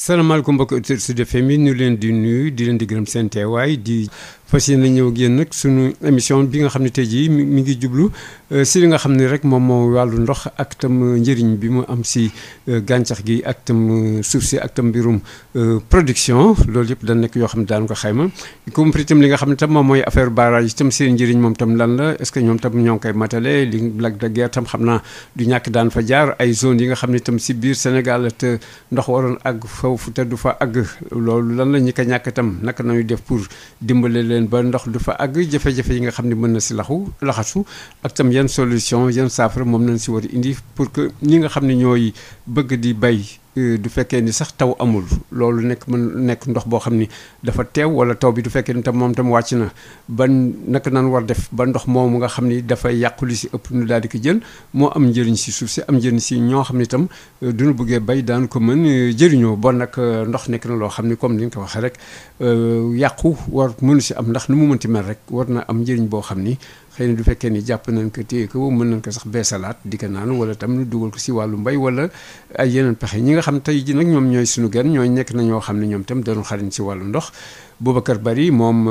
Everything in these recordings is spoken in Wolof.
salaamaaleykum mbokki auditeurs Sud FM yi ñu leen di nuyu di leen di gërëm seen teewaay di fas yéene ñëw ak yéen nag sunu émission bi nga xam ne tey jii mi ngi jublu si li nga xam ne rek moom moo wàllu ndox ak tam njëriñ bi mu am si gàncax gi ak tam suuf si ak tam mbirum production loolu yëpp dañ nekk yoo xam ne daan ko xayma y compris tam li nga xam ne tam moom mooy affaire barrage tam seen njëriñ moom tam lan la est-ce que ñoom tam ñoo ngi koy matale li Lac de Guiers tam xam naa du ñàkk daan fa jaar ay zones yi nga xam ne tam si biir Sénégal te ndox waroon àgg foofu te du fa àgg loolu lan la ñi ko ñàkk itam naka nañu def pour dimbale leen ba ndox du fa àgg jafe-jafe yi nga xam ne mën na si laxasu ak tam yan solution yan saafara moom nañ si war a indi pour que ñi nga xam ne ñooy bëgg di bay du fekkee ni sax taw amul loolu nekk ndox boo xam ni dafa teew wala taw bi du fekkee ni tam moom tam wàcc na ban naka nan war def ba ndox moomu nga xam ni dafay yàqu li si ëpp nu daal di ko jël moo am njëriñ si suuf si am njëriñ si ñoo xam ne itam duñu bëggee bay daan ko mën jëriñoo bon nag ndox nekk na loo xam ni comme ni nga ko waxee rek yàqu war mënu si am ndax nu mu mënti mel rek war na am njëriñ boo xam ni xëy na du fekkee ni jàpp nañ ko téye ko mën nañ ko sax beesalaat di ko naan wala tam nu dugal ko si wàllu mbay wala ay yeneen pexe ñi nga xam tey ji nag ñoom ñooy suñu gan ñooy nekk na ñoo xam ne ñoom itam dañu xarañ si wàllu ndox Boubacar Bari moom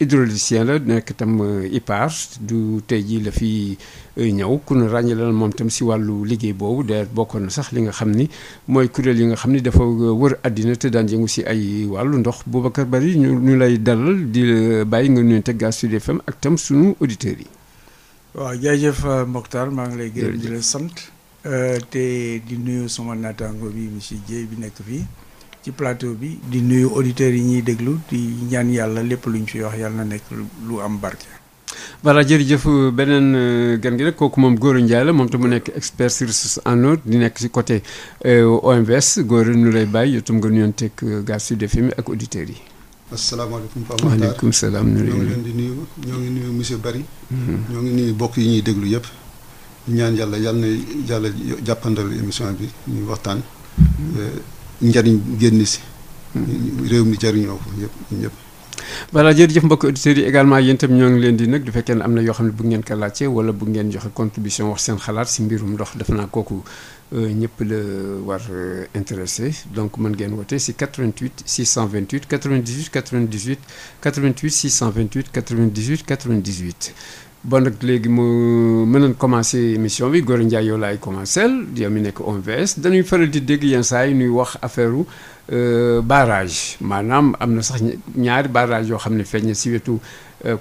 hydraulicien la nekk tam IPAR du tey jii la fi ñëw ku ne ràññale moom itam si wàllu liggéey boobu de bokkoon na sax li nga xam ni mooy kuréel yi nga xam ni dafa wër àddina te daan yëngu si ay wàllu ndox Boubacar Bari ñu lay dalal di bàyyi nga nuyu teg Sud FM ak tam sunu auditeurs yi. waaw jaajëf Mokhtar maa ngi lay gërëm di la sant. te di nuyu sama naataango bi monsieur Dieye bi nekk fii ci plateau bi di nuyu auditeurs yi ñuy déglu di ñaan yàlla lépp lu ñu fi wax yàlla na nekk lu am barke. voilà jërëjëf beneen gan gi nag kooku moom Gora Ndiaye la moom te mu nekk expert sur ressources en eau di nekk si côté OMVS Gora ñu lay bàyyi yow tam nga nuyonteeg Sud FM ak auditeurs yi. asalaamaaleykum Pape Makhtar waaleykum salaam ñoo ngi leen di nuyu ñoo ngi nuyu monsieur Bari. ñoo ngi nuyu bokk yi ñuy déglu yëpp. ñaan yàlla na yàlla jàppandal émission bi ñuy waxtaan. njariñ génn si. réew mi jariñoo ko ñëpp. voilà jërëjëf mbokki auditeurs yi également yéen itam ñoo ngi leen di nag du fekkee ne am na yoo xam ne bu ngeen ko laajte wala bu ngeen joxe contribution wax seen xalaat si mbirum ndox defe naa kooku ñëpp la war intéressé donc mën ngeen woote si 88 628 98 98 88 628 98 98. bon nag léegi mu mën nañ commencé émission bi Gora Ndiaye yow laay commencé yow mi nekk OMVS dañuy faral di dégg yenn saa yi ñuy wax affaire barrage maanaam am na sax ñaari barrage yoo xam ne feeñ na si wetu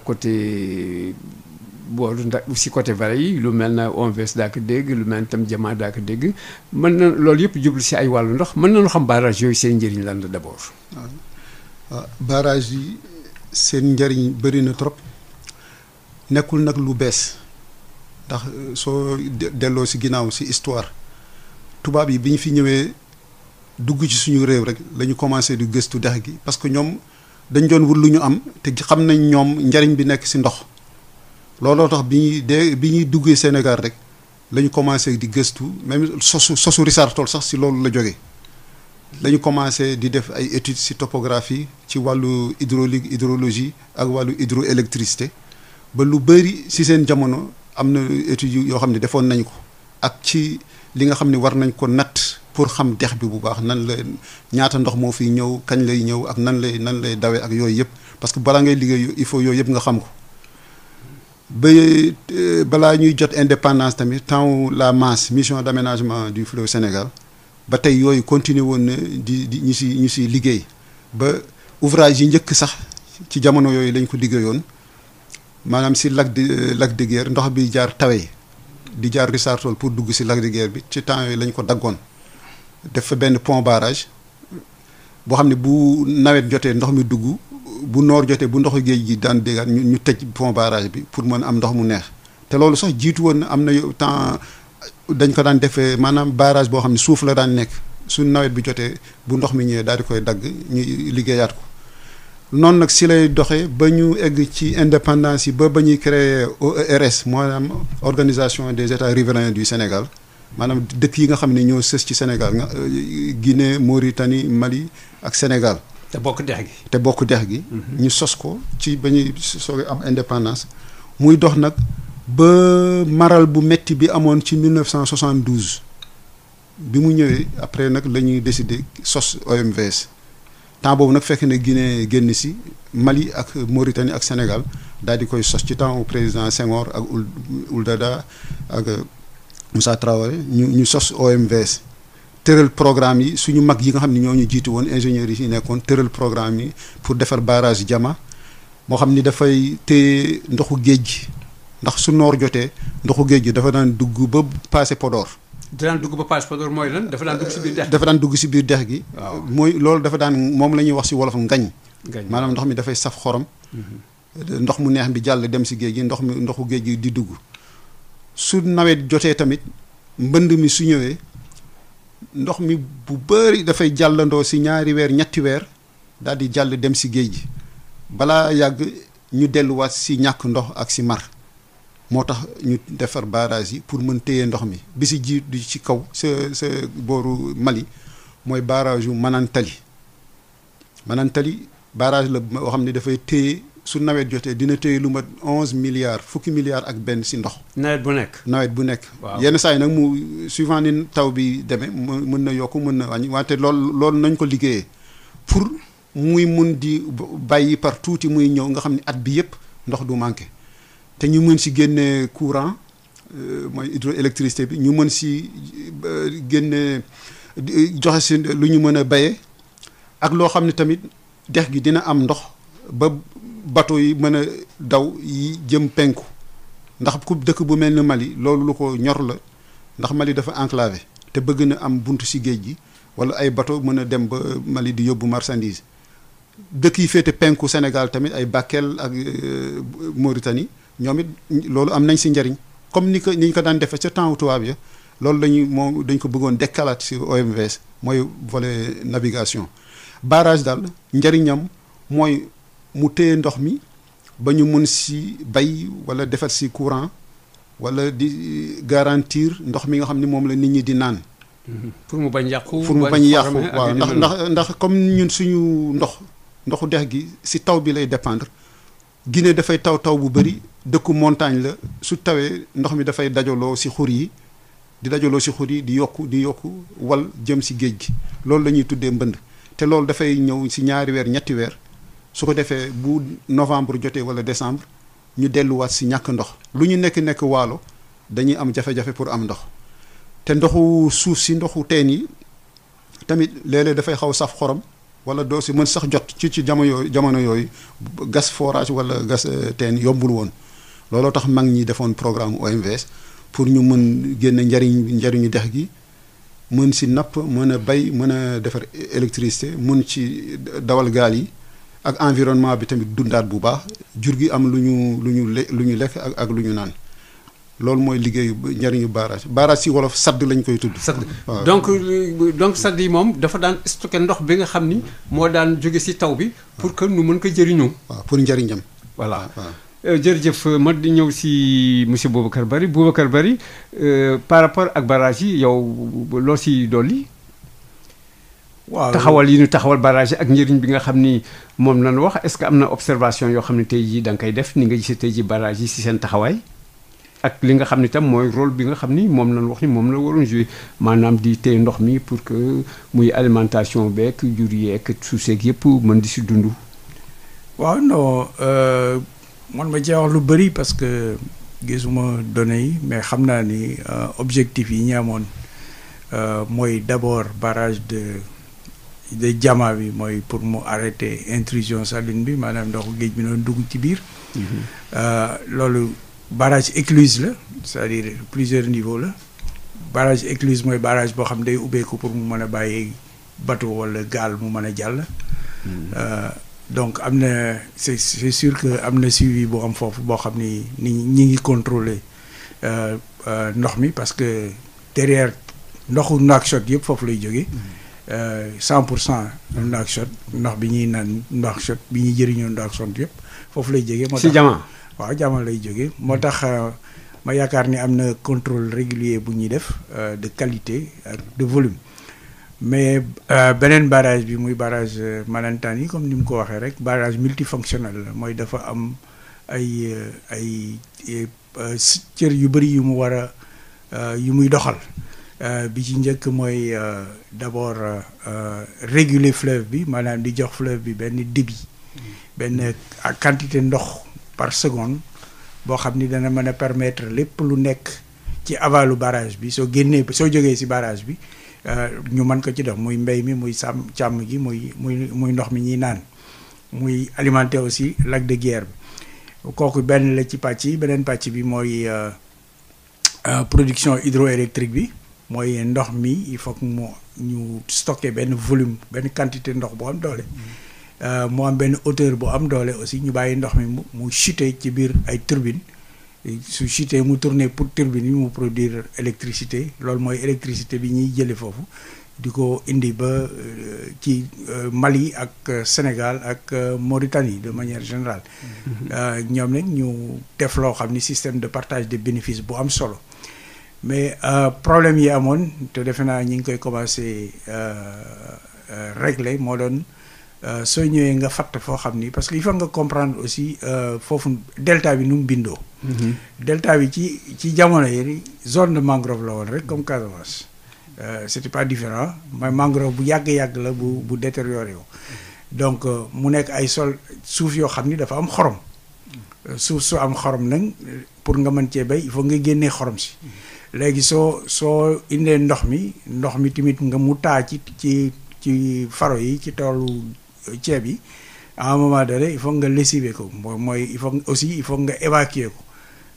côté booru ndax si côté Vallée yi lu mel na OMVS daa ko dégg lu mel tam Jama daa ko dégg mën na loolu yëpp jublu si ay wàllu ndox mën nañu xam barrage yooyu seen njëriñ lan la d'abord. waaw barrage yi seen njëriñ bëri na trop. nekkul nag lu bees ndax soo delloo si ginnaaw si histoire tubaab yi bi ñu fi ñëwee dugg ci suñu réew rek la ñu commencé di gëstu dex gi parce que ñoom dañ doon wut lu ñu am te xam nañ ñoom njariñ bi nekk si ndox looloo tax bi ñuy duggee Sénégal rek la ñu commencé di gëstu même sosu Richard Toll sax si loolu la jógee la ñu commencé di def ay études si topographie ci wàllu hydraulique hydrologie ak wàllu hydroélectricité ba lu bëri si seen jamono am na études yoo xam ne defoon nañ ko ak ci li nga xam ne war nañ ko natt pour xam dex bi bu baax nan la ñaata ndox moo fiy ñëw kañ lay ñëw ak nan lay dawee ak yooyu yëpp parce que balaa ngay liggéey il faut yooyu yëpp nga xam ko ba balaa ñuy jot indépendance tamit temps la MAS mission d'aménagement du fleuve Sénégal ba tey yooyu continuer woon na di ñu si liggéey ba ouvrage yi njëkk sax ci jamono yooyu lañ ko liggéeyoon maanaam si Lac de Guiers ndox bi jaar Tawee di jaar Richard Toll pour dugg si Lac de Guiers bi ci temps yooyu lañ ko daggoon def fa benn pont barrage boo xam ne bu nawet jotee ndox mi dugg bu noor jotee bu ndoxu géej gi daan déggaat ñu tëj pont barrage bi pour mën am ndox mu neex te loolu sax jiitu woon na am na temps dañ ko daan defee maanaam barrage boo xam ne suuf la daan nekk su nawet bi jotee bu ndox mi ñëwee daal di koy dagg ñu liggéeyaat ko noonu nag si lay doxee ba ñu egg ci indépendance yi ba ñuy créer OERS maanaam organisation des états riverains du Sénégal maanaam dëkk yi nga xam ne ñoo sës ci Sénégal nga Guinée Mauritanie Mali ak Sénégal. te bokk dex gi. ñu sos ko ci ba ñuy soog am indépendance muy dox nag ba maral bu metti bi amoon ci 1972 bi mu ñëwee après nag la ñuy décider sos OMVS temps boobu nag fekk na Guinée génn si Mali ak Mauritanie ak Sénégal daal di koy sos ci temps au président Senghor ak Ouldada ak Moussa Traoré ñu sos OMVS tëral programme yi suñu mag yi nga xam ne ñoo ñu jiitu woon ingénieurs yi fi nekkoon tëral programme yi pour defar barrage Diama moo xam ni dafay téye ndoxu géej gi ndax su noor jotee ndoxu géej gi dafa daan dugg ba passé Podor. daan dugg ba passé Podor mooy lan dafa daan dugg si biir dex. dafa daan dugg si biir dex gi. waaw mooy loolu dafa daan moom la ñuy wax si wolof ngañ. ngañ maanaam ndox mi dafay saf xorom. ndox mu neex bi jàll dem si géej gi ndoxu géej gi di dugg su nawet jotee tamit mbënd mi su ñëwee ndox mi bu bëri dafay jàllandoo si ñaari weer ñetti weer daal di jàll dem si géej gi balaa yàgg ñu delluwaat si ñàkk ndox ak si mar moo tax ñu defar barrage yi pour mën téye ndox mi bi si jiitu ci kaw sa booru Mali mooy barrage yu Manantali barrage la boo xam ne dafay téye su nawet jotee dina téye lu mat 11 milliards fukki milliards ak benn si ndox. nawet bu nekk. waaw yenn saa yi nag mu suivant ni taw bi demee mën na yokk mën na wàññi wante loolu nañ ko liggéeyee pour muy mun di bàyyi par tuuti muy ñëw nga xam ne at bi yëpp ndox du manqué te ñu mën si génne courant mooy hydroélectricité bi ñu mën si génne joxe si lu ñu mën a béyee ak loo xam ne tamit dex gi dina am ndox ba bateau yi mën a daw yi jëm penku ndax ku dëkk bu mel ni Mali loolu lu ko ñor la ndax Mali dafa enclavé te bëgg na am buntu si géej gi wala ay bateau mën a dem ba Mali di yóbbu marchandise dëkk yi féete penku Sénégal tamit ay Bakel ak Mauritanie ñoom it loolu am nañ si njariñ comme ni ñu ko daan defee ca temps tubaab ya loolu dañ ko bëggoon dekkalaat si OMVS mooy volet navigation barrage daal njariñam mooy mu téye ndox mi ba ñu mun si bay wala defar si courant wala di garantir ndox mi nga xam ne moom la nit ñi di naan. pour mu bañ yàqu. waaw ndax comme ñun suñu ndoxu dex gi si taw bi lay dépendre Guinée dafay taw bu bëri dëkku montagne la su tawee ndox mi dafay dajaloo si xur yi di yokku wal jëm si géej gi loolu la ñuy tuddee mbënd te loolu dafay ñëw si ñaari weer ñetti weer. su ko defee bu novembre jotee wala décembre ñu delluwaat si ñàkk ndox lu ñu nekk waalo dañuy am jafe-jafe pour am ndox te ndoxu suuf si ndoxu teen yi tamit léeg-léeg dafay xaw saf xorom wala doo si mën sax jot ci jamono yooyu gas forage wala gas teen yombul woon looloo tax mag ñi defoon programme OMVS pour ñu mën génne njariñu dex gi mën si napp mën a bay mën a defar électricité mën ci dawal gaal yi ak environnement bi tamit dundaat bu baax jur gi am lu ñu lekk ak lu ñu naan loolu mooy liggéeyu njariñu barrage si wolof sadd lañ koy tudd. sadd donc sadd yi moom dafa daan stocké ndox bi nga xam ni moo daan jóge si taw bi. pour que nu mën ko jëriñoo. waaw pour njariñam. voilà jërëjëf ma di ñëw si monsieur Boubacar Bari par rapport ak barrage yi yow loo si dolli. waaw taxawal yi ñu taxawal barrage ak njëriñ bi nga xam ni moom lañ wax est-ce que am na observation yoo xam ne tey jii da nga koy def ni nga gisee tey jii barrage yi si seen taxawaay ak li nga xam ni tam mooy rôle bi nga xam ni moom lañ wax ni moom la waroon jouer maanaam di téye ndox mi pour que muy alimentation beeg jur yeeg suuf seeg yëpp mën di si dund. waaw non man ma cee wax lu bëri parce que gisuma données yi mais xam naa ni objectif yi ñu amoon mooy d'abord barrage de Diama bi mooy pour mu arrêter intrusion saline bi maanaam ndoxu géej bi noonu dugg ci biir. loolu barrage écluse la c'est-à-dire plusieurs niveaux la barrage écluse mooy barrage boo xam day ubbeeku pour mu mën a bàyyi bateau wala gaal mu mën a jàll. donc am na c'est sûr que am na suivi bu am foofu boo xam ni ñi ngi contrôler ndox mi parce que derrière ndoxu Nouakchott yëpp foofu lay jógee. 100% Nouakchott ndox bi ñuy naan Nouakchott bi ñuy jëriñoo Nouakchott yëpp foofu lay jógee. moo tax si Diama. waaw Diama lay jógee moo tax ma yaakaar ni am na contrôle régulier bu ñuy def de qualité ak de volume mais beneen barrage bi muy barrage Manantani comme ni mu ko waxee rek barrage multifonctionnel la mooy dafa am ay cër yu bëri yu mu war a yu muy doxal bi ci njëkk mooy d'abord réguler fleuve bi maanaam di jox fleuve bi benn débit benn quantité ndox par seconde boo xam ni dana mën a permettre lépp lu nekk ci avalu barrage bi soo jógee ci barrage bi ñu mën ko ci def muy mbéy mi muy càmm gi muy ndox mi ñuy naan muy alimenter aussi lac de Guiers bi kooku benn la ci pàcc yi beneen pàcc bi mooy production hydroélectrique bi mooy ndox mi il faut que ñu stocker benn volume benn quantité ndox bu am doole mu am benn hauteur bu am doole aussi ñu bàyyi ndox mi mu chuter ci biir ay turbine su chuter mu tourner pour turbine yi mu produire électricité loolu mooy électricité bi ñuy jële foofu di ko indi ba ci Mali ak Sénégal ak Mauritanie de manière générale ñoom nag ñu def loo xam ni système de partage des bénéfices bu am solo mais problème yi amoon te defe naa ñi ngi koy commencé régler moo doon soo ñëwee nga fatt foo xam ni parce que il faut nga comprendre aussi foofu delta bi nu mu bindoo delta bi ci jamono yi zone de mangrove la woon rek comme Casamance c'était pas différent mooy mangrove bu yàgg-yàgg la bu détérioré wu donc mu nekk ay suuf yoo xam ni dafa am xorom suuf su am xorom nag pour nga mën cee béy il faut nga génnee xorom si léegi soo indee ndox mi tamit nga mu taa ci faro yi ci toolu ceeb yi à un moment donné il faut nga lessiver ko mooy il faut nga évacuer ko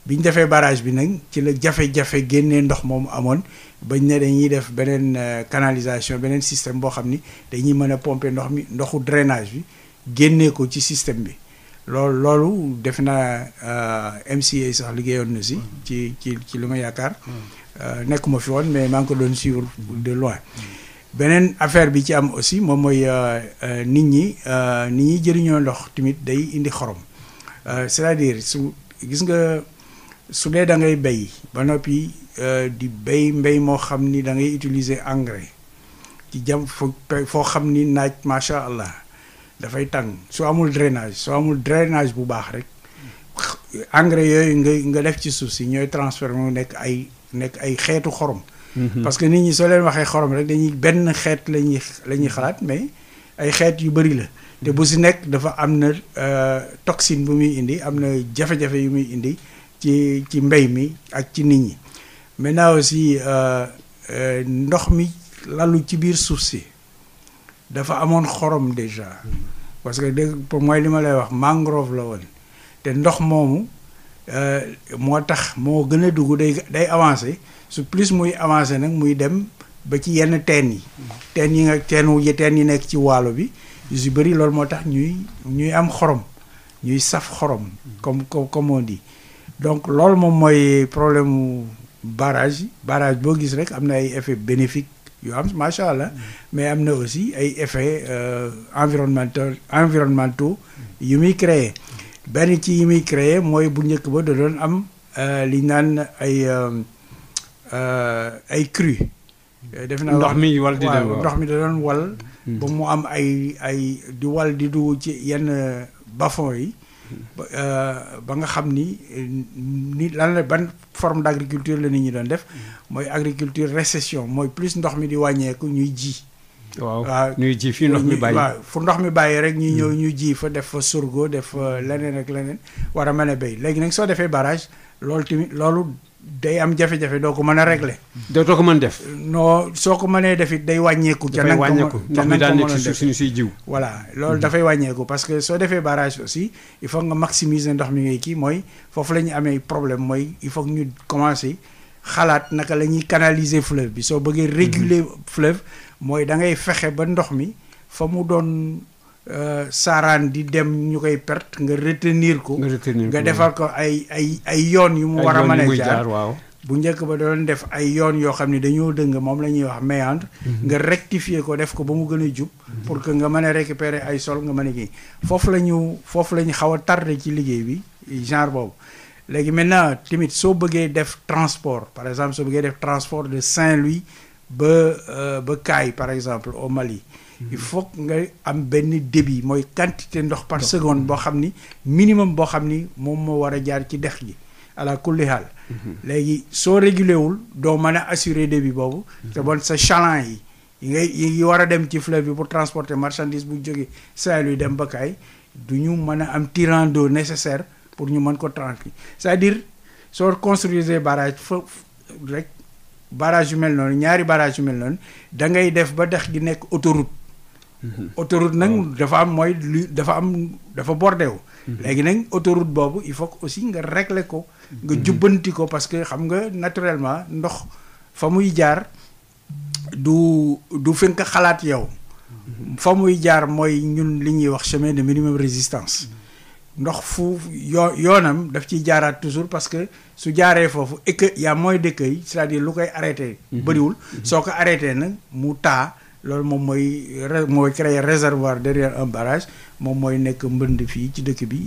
bi ñu defee barrage bi nag ci la jafe-jafe génnee ndox moomu amoon bañ ne dañuy def beneen canalisation beneen système boo xam ni dañuy mën a pomper ndoxu drainage bi génnee ko ci système bi loolu def naa MCA sax liggéeyoon na si ci li ma yaakaar nekkuma fi woon mais maa ngi ko doon suivre de loin beneen affaire bi ci am aussi moom mooy nit ñi jëriñoo ndox tamit day indi xorom c'est-à-dire gis nga su dee da ngay béy ba noppi di béy mbéy moo xam ni da ngay utiliser engrais ci foo xam ni naaj macha allah dafay tàng soo amul drainage bu baax rek engrais yooyu nga def ci suuf si ñooy transfert mu nekk ay xeetu xorom. parce que nit ñi soo leen waxee xorom rek dañuy benn xeet la ñuy xalaat mais ay xeet yu bëri la te bu si nekk dafa am na toxine bu muy indi am na jafe-jafe yu muy indi ci mbéy mi ak ci nit ñi maintenant aussi ndox mi lalu ci biir suuf si dafa amoon xorom déjà parce que pour mooy li ma lay wax mangrove la woon te ndox moomu moo tax moo gën a dugg day avancé su plus muy avancé nag muy dem ba ci yenn teen yi nekk ci waalo bi yu si bëri loolu moo tax ñuy am xorom ñuy saf xorom comme on dit donc loolu moom mooy problème mu barrage boo gis rek am na ay effets bénéfiques yu am macha allah mais am na aussi ay effets environnementaux yu muy créer benn ci yi muy créer mooy bu njëkk ba da doon am li naan ay crues. def naa ndox mi wal di dem ndox mi da doon wal. ba mu am ay di wal di dugg ci yenn bas-fonds yi. ba nga xam ni lan la ban forme d'agriculture la nit ñi doon def mooy agriculture récession mooy plus ndox mi di wàññeeku ñuy ji. waaw ñuy ji fii ndox mi bàyyi waaw fu ndox mi bàyyi rek ñuy ñëw ñu ji fa def fa sorgho def fa leneen ak leneen war a mën a béy léegi nag soo defee barrage loolu day am jafe-jafe doo ko mën a régler. dootoo ko mën def. non soo ko mënee def it day wàññeeku. dafay wàññeeku ndox mi daan nekk ci suñu siy jiw. voilà loolu dafay wàññeeku parce que soo defee barrage aussi il faut nga maximiser ndox mi ngay kii mooy foofu la ñu amee problème mooy il faut que ñu commencer xalaat naka la ñuy canaliser fleuve bi soo bëggee réguler fleuve mooy da ngay fexe ba ndox mi fa mu doon saaraan di dem ñu koy perte nga retenir ko. nga defar ko ay yoon yu mu war a mën a jaar waaw. bu njëkk ba doon def ay yoon yoo xam ne dañoo dëng moom la ñuy wax méandre. nga rectifier ko def ko ba mu gën a jub. pour que nga mën a récupérer ay sol nga mën a kii foofu la ñu xaw a tardé ci liggéey bi genre boobu. léegi maintenant tamit soo bëggee def transport par exemple soo bëggee def transport de Saint-Louis ba Kaay par exemple au Mali. il faut nga am benn débit mooy quantité ndox par seconde boo xam ni minimum boo xam ni moom moo war a jaar ci dex gi ala kulli haal léegi soo réguler wul doo mën a assurer débit boobu te bon sa chaland yi war a dem ci fleuve bi pour transporter marchandise bu jógee Saint-Louis dem Bakaay du ñu mën a am tirant d'eau nécessaire pour ñu mën ko tranquille c'est-à-dire soo construire barrage rek barrage yu mel noonu ñaari barrage yu mel noonu da ngay def ba dex gi nekk autoroute autoroute nag dafa bordé wu léegi nag autoroute boobu il faut que aussi nga régler ko nga jubbanti ko parce que xam nga naturellement ndox fa muy jaar du fi nga xalaat yow fa muy jaar mooy ñun li ñuy wax chemin de minimum résistance ndox fu yoonam daf ciy jaaraat toujours parce que su jaaree foofu y a moins d'écueil c'est-à-dire lu koy arrêté bëriwul soo ko arrêté nag mu taa loolu moom mooy créer réservoir derrière un barrage moom mooy nekk mbënd fii ci dëkk bi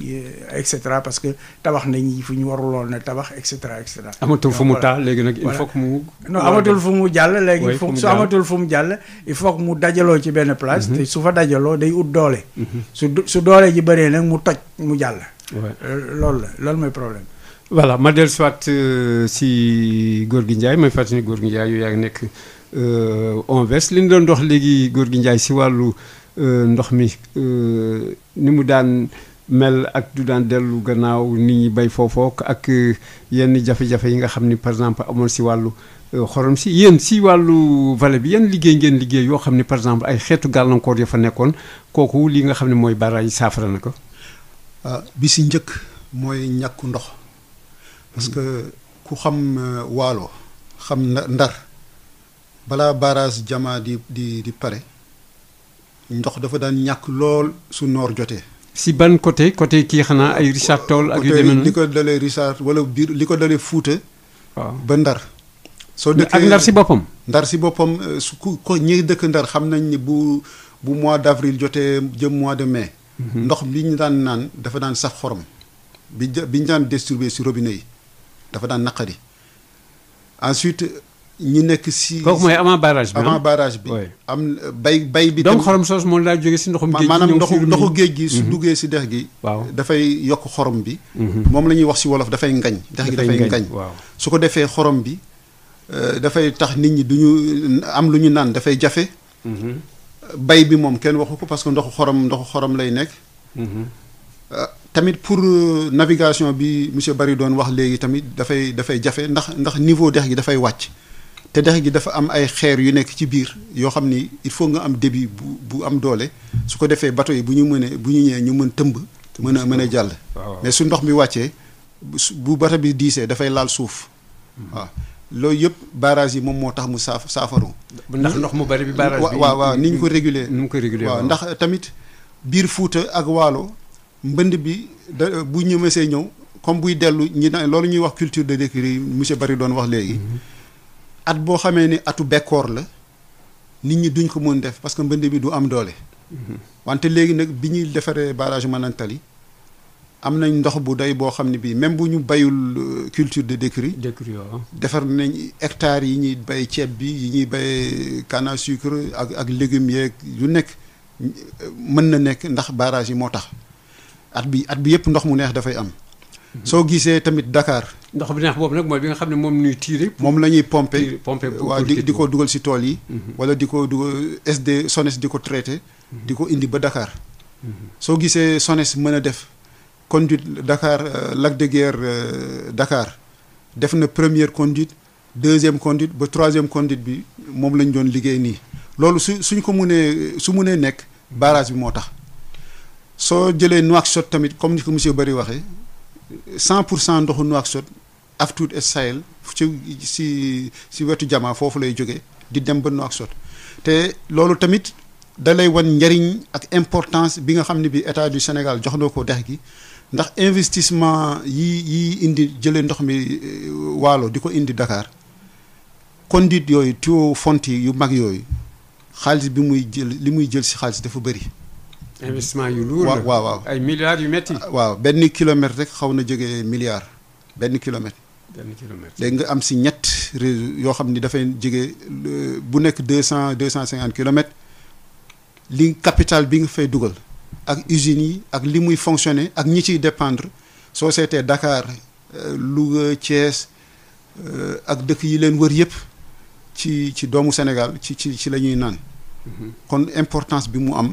et cetera parce que tabax nañ fu ñu waruloon na tabax et cetera et cetera. amatul fu mu taa léegi nag il faut que mu. non amatul fu mu jàll léegi. su amatul fu mu jàll il faut que mu dajaloo ci benn place. te su fa dajaloo day ut doole. su doole ji bëree nag mu toj mu jàll. loolu mooy problème. voilà ma dellu soit si Gorgui Ndiaye may fàttali Gorgui Ndiaye yow yaa ngi nekk ONVES li ñu doon dox léegi Gorgui Ndiaye si wàllu ndox mi ni mu daan mel ak du daan dellu gannaaw nit ñi bay foofook ak yenn jafe-jafe yi nga xam ni par exemple amoon si wàllu xorom si yéen si wàllu vallée bi yan liggéey ngeen liggéey yoo xam ni par exemple ay xeetu gàllankoor ya fa nekkoon kooku li nga xam ne mooy barrage yi saafara na ko. bi si njëkk mooy ñàkku ndox parce que ku xam waalo xam ndar balaa barrage Jama di pare ndox dafa daan ñàkk lool su noor jotee. si ban côté kii xanaa ay Richard Toll ak yu demee noonu li ko dalee Richard wala biir li ko dalee Fuuta. waaw ba Ndar. soo dëkkee ak Ndar si boppam. Ndar si boppam su ko ñi dëkk Ndar xam nañ ni bu mois d'avril jotee jëm mois de mai. ndox bi ñu daan naan dafa daan saf xorom. bi ñu daan distribuer si robinet yi dafa daan naqari ensuite. ñi nekk si kooku mooy avant barrage bi avant barrage bi. am bay bi. donc xorom soos moom daa jógee si ndoxum géej gi maanaam ndoxu géej gi su duggee si dex gi. waaw dafay yokk xorom bi. moom la ñuy wax si wolof dafay ngañ. dex gi dafay ngañ waaw su ko defee xorom bi dafay tax nit ñi duñu am lu ñu naan dafay jafe. bay bi moom kenn waxu ko parce que ndoxu xorom lay nekk. tamit pour navigation bi monsieur Barry doon wax léegi tamit dafay jafe ndax niveau dex gi dafay wàcc. te dex gi dafa am ay xeer yu nekk ci biir yoo xam ni il faut nga am débit bu am doole su ko defee bateau yi bu ñu ñëwee ñu mën tëmb mën a jàll. mais su ndox mi wàccee bu bateau bi diisee dafay laal suuf. waaw loolu yëpp barrage yi moom moo tax mu saafaru. ndax ndox mu bari bi barrage bi waaw ni ñu ko réguler. ni ñu ko réguler waaw ndax tamit biir Fuuta ak Waalo mbënd bi bu ñu mësee ñëw comme buy dellu loolu ñuy wax culture de décrue monsieur Barry doon wax léegi. at boo xamee ni atu bekkoor la nit ñi duñ ko mën def parce que mbënd bi du am doole. wante léegi nag bi ñuy defaree barrage Manantali am nañ ndox bu doy boo xam ne bii même bu ñu bayul culture de décrue. defar nañ hectares yi ñuy bay ceeb bi yi ñuy bay canne à sucre ak légumes yeeg yu nekk mën na nekk ndax barrage yi moo tax at bi yëpp ndox mu neex dafay am. soo gisee tamit Dakar. ndox bi neex boobu nag mooy bi nga xam ne moom ñuy tirer. moom la ñuy pomper waaw di ko dugal si tool yi. wala di ko dugal SONES di ko traité. di ko indi ba Dakar. soo gisee SONES mën a def conduite Dakar lac de Guiers Dakar def na première conduite deuxième conduite ba troisième conduite bi moom lañ doon liggéey nii loolu suñ ko mënee nekk barrage bi moo tax soo jëlee Nouakchott tamit comme ni ko monsieur Barry waxee. 100% ndoxu Nouakchott Aftoud et Sahel si wetu Jama foofu lay jógee di dem ba Nouakchott te loolu tamit da lay wan njariñ ak importance bi nga xam ne bi état du Sénégal jox na ko dex gi ndax investissement yi indi jëlee ndox mi Waalo di ko indi Dakar conduite yooyu tuyau fonte yu mag yooyu xaalis bi li muy jël si xaalis dafa bëri. investissement yu lourd la waaw ay milliards yu metti waaw benn kilomètre rek xaw na jógee milliard benn kilomètre. léegi nga am si ñett réseau yoo xam ni dafay jógee bu nekk 250 kilomètres li capital bi nga fay dugal ak usines yi ak li muy fonctionner ak ñi ciy dépendre soo seetee Dakar Louga Thiès ak dëkk yi leen wër yëpp ci doomu Sénégal ci la ñuy naan. kon importance bi mu am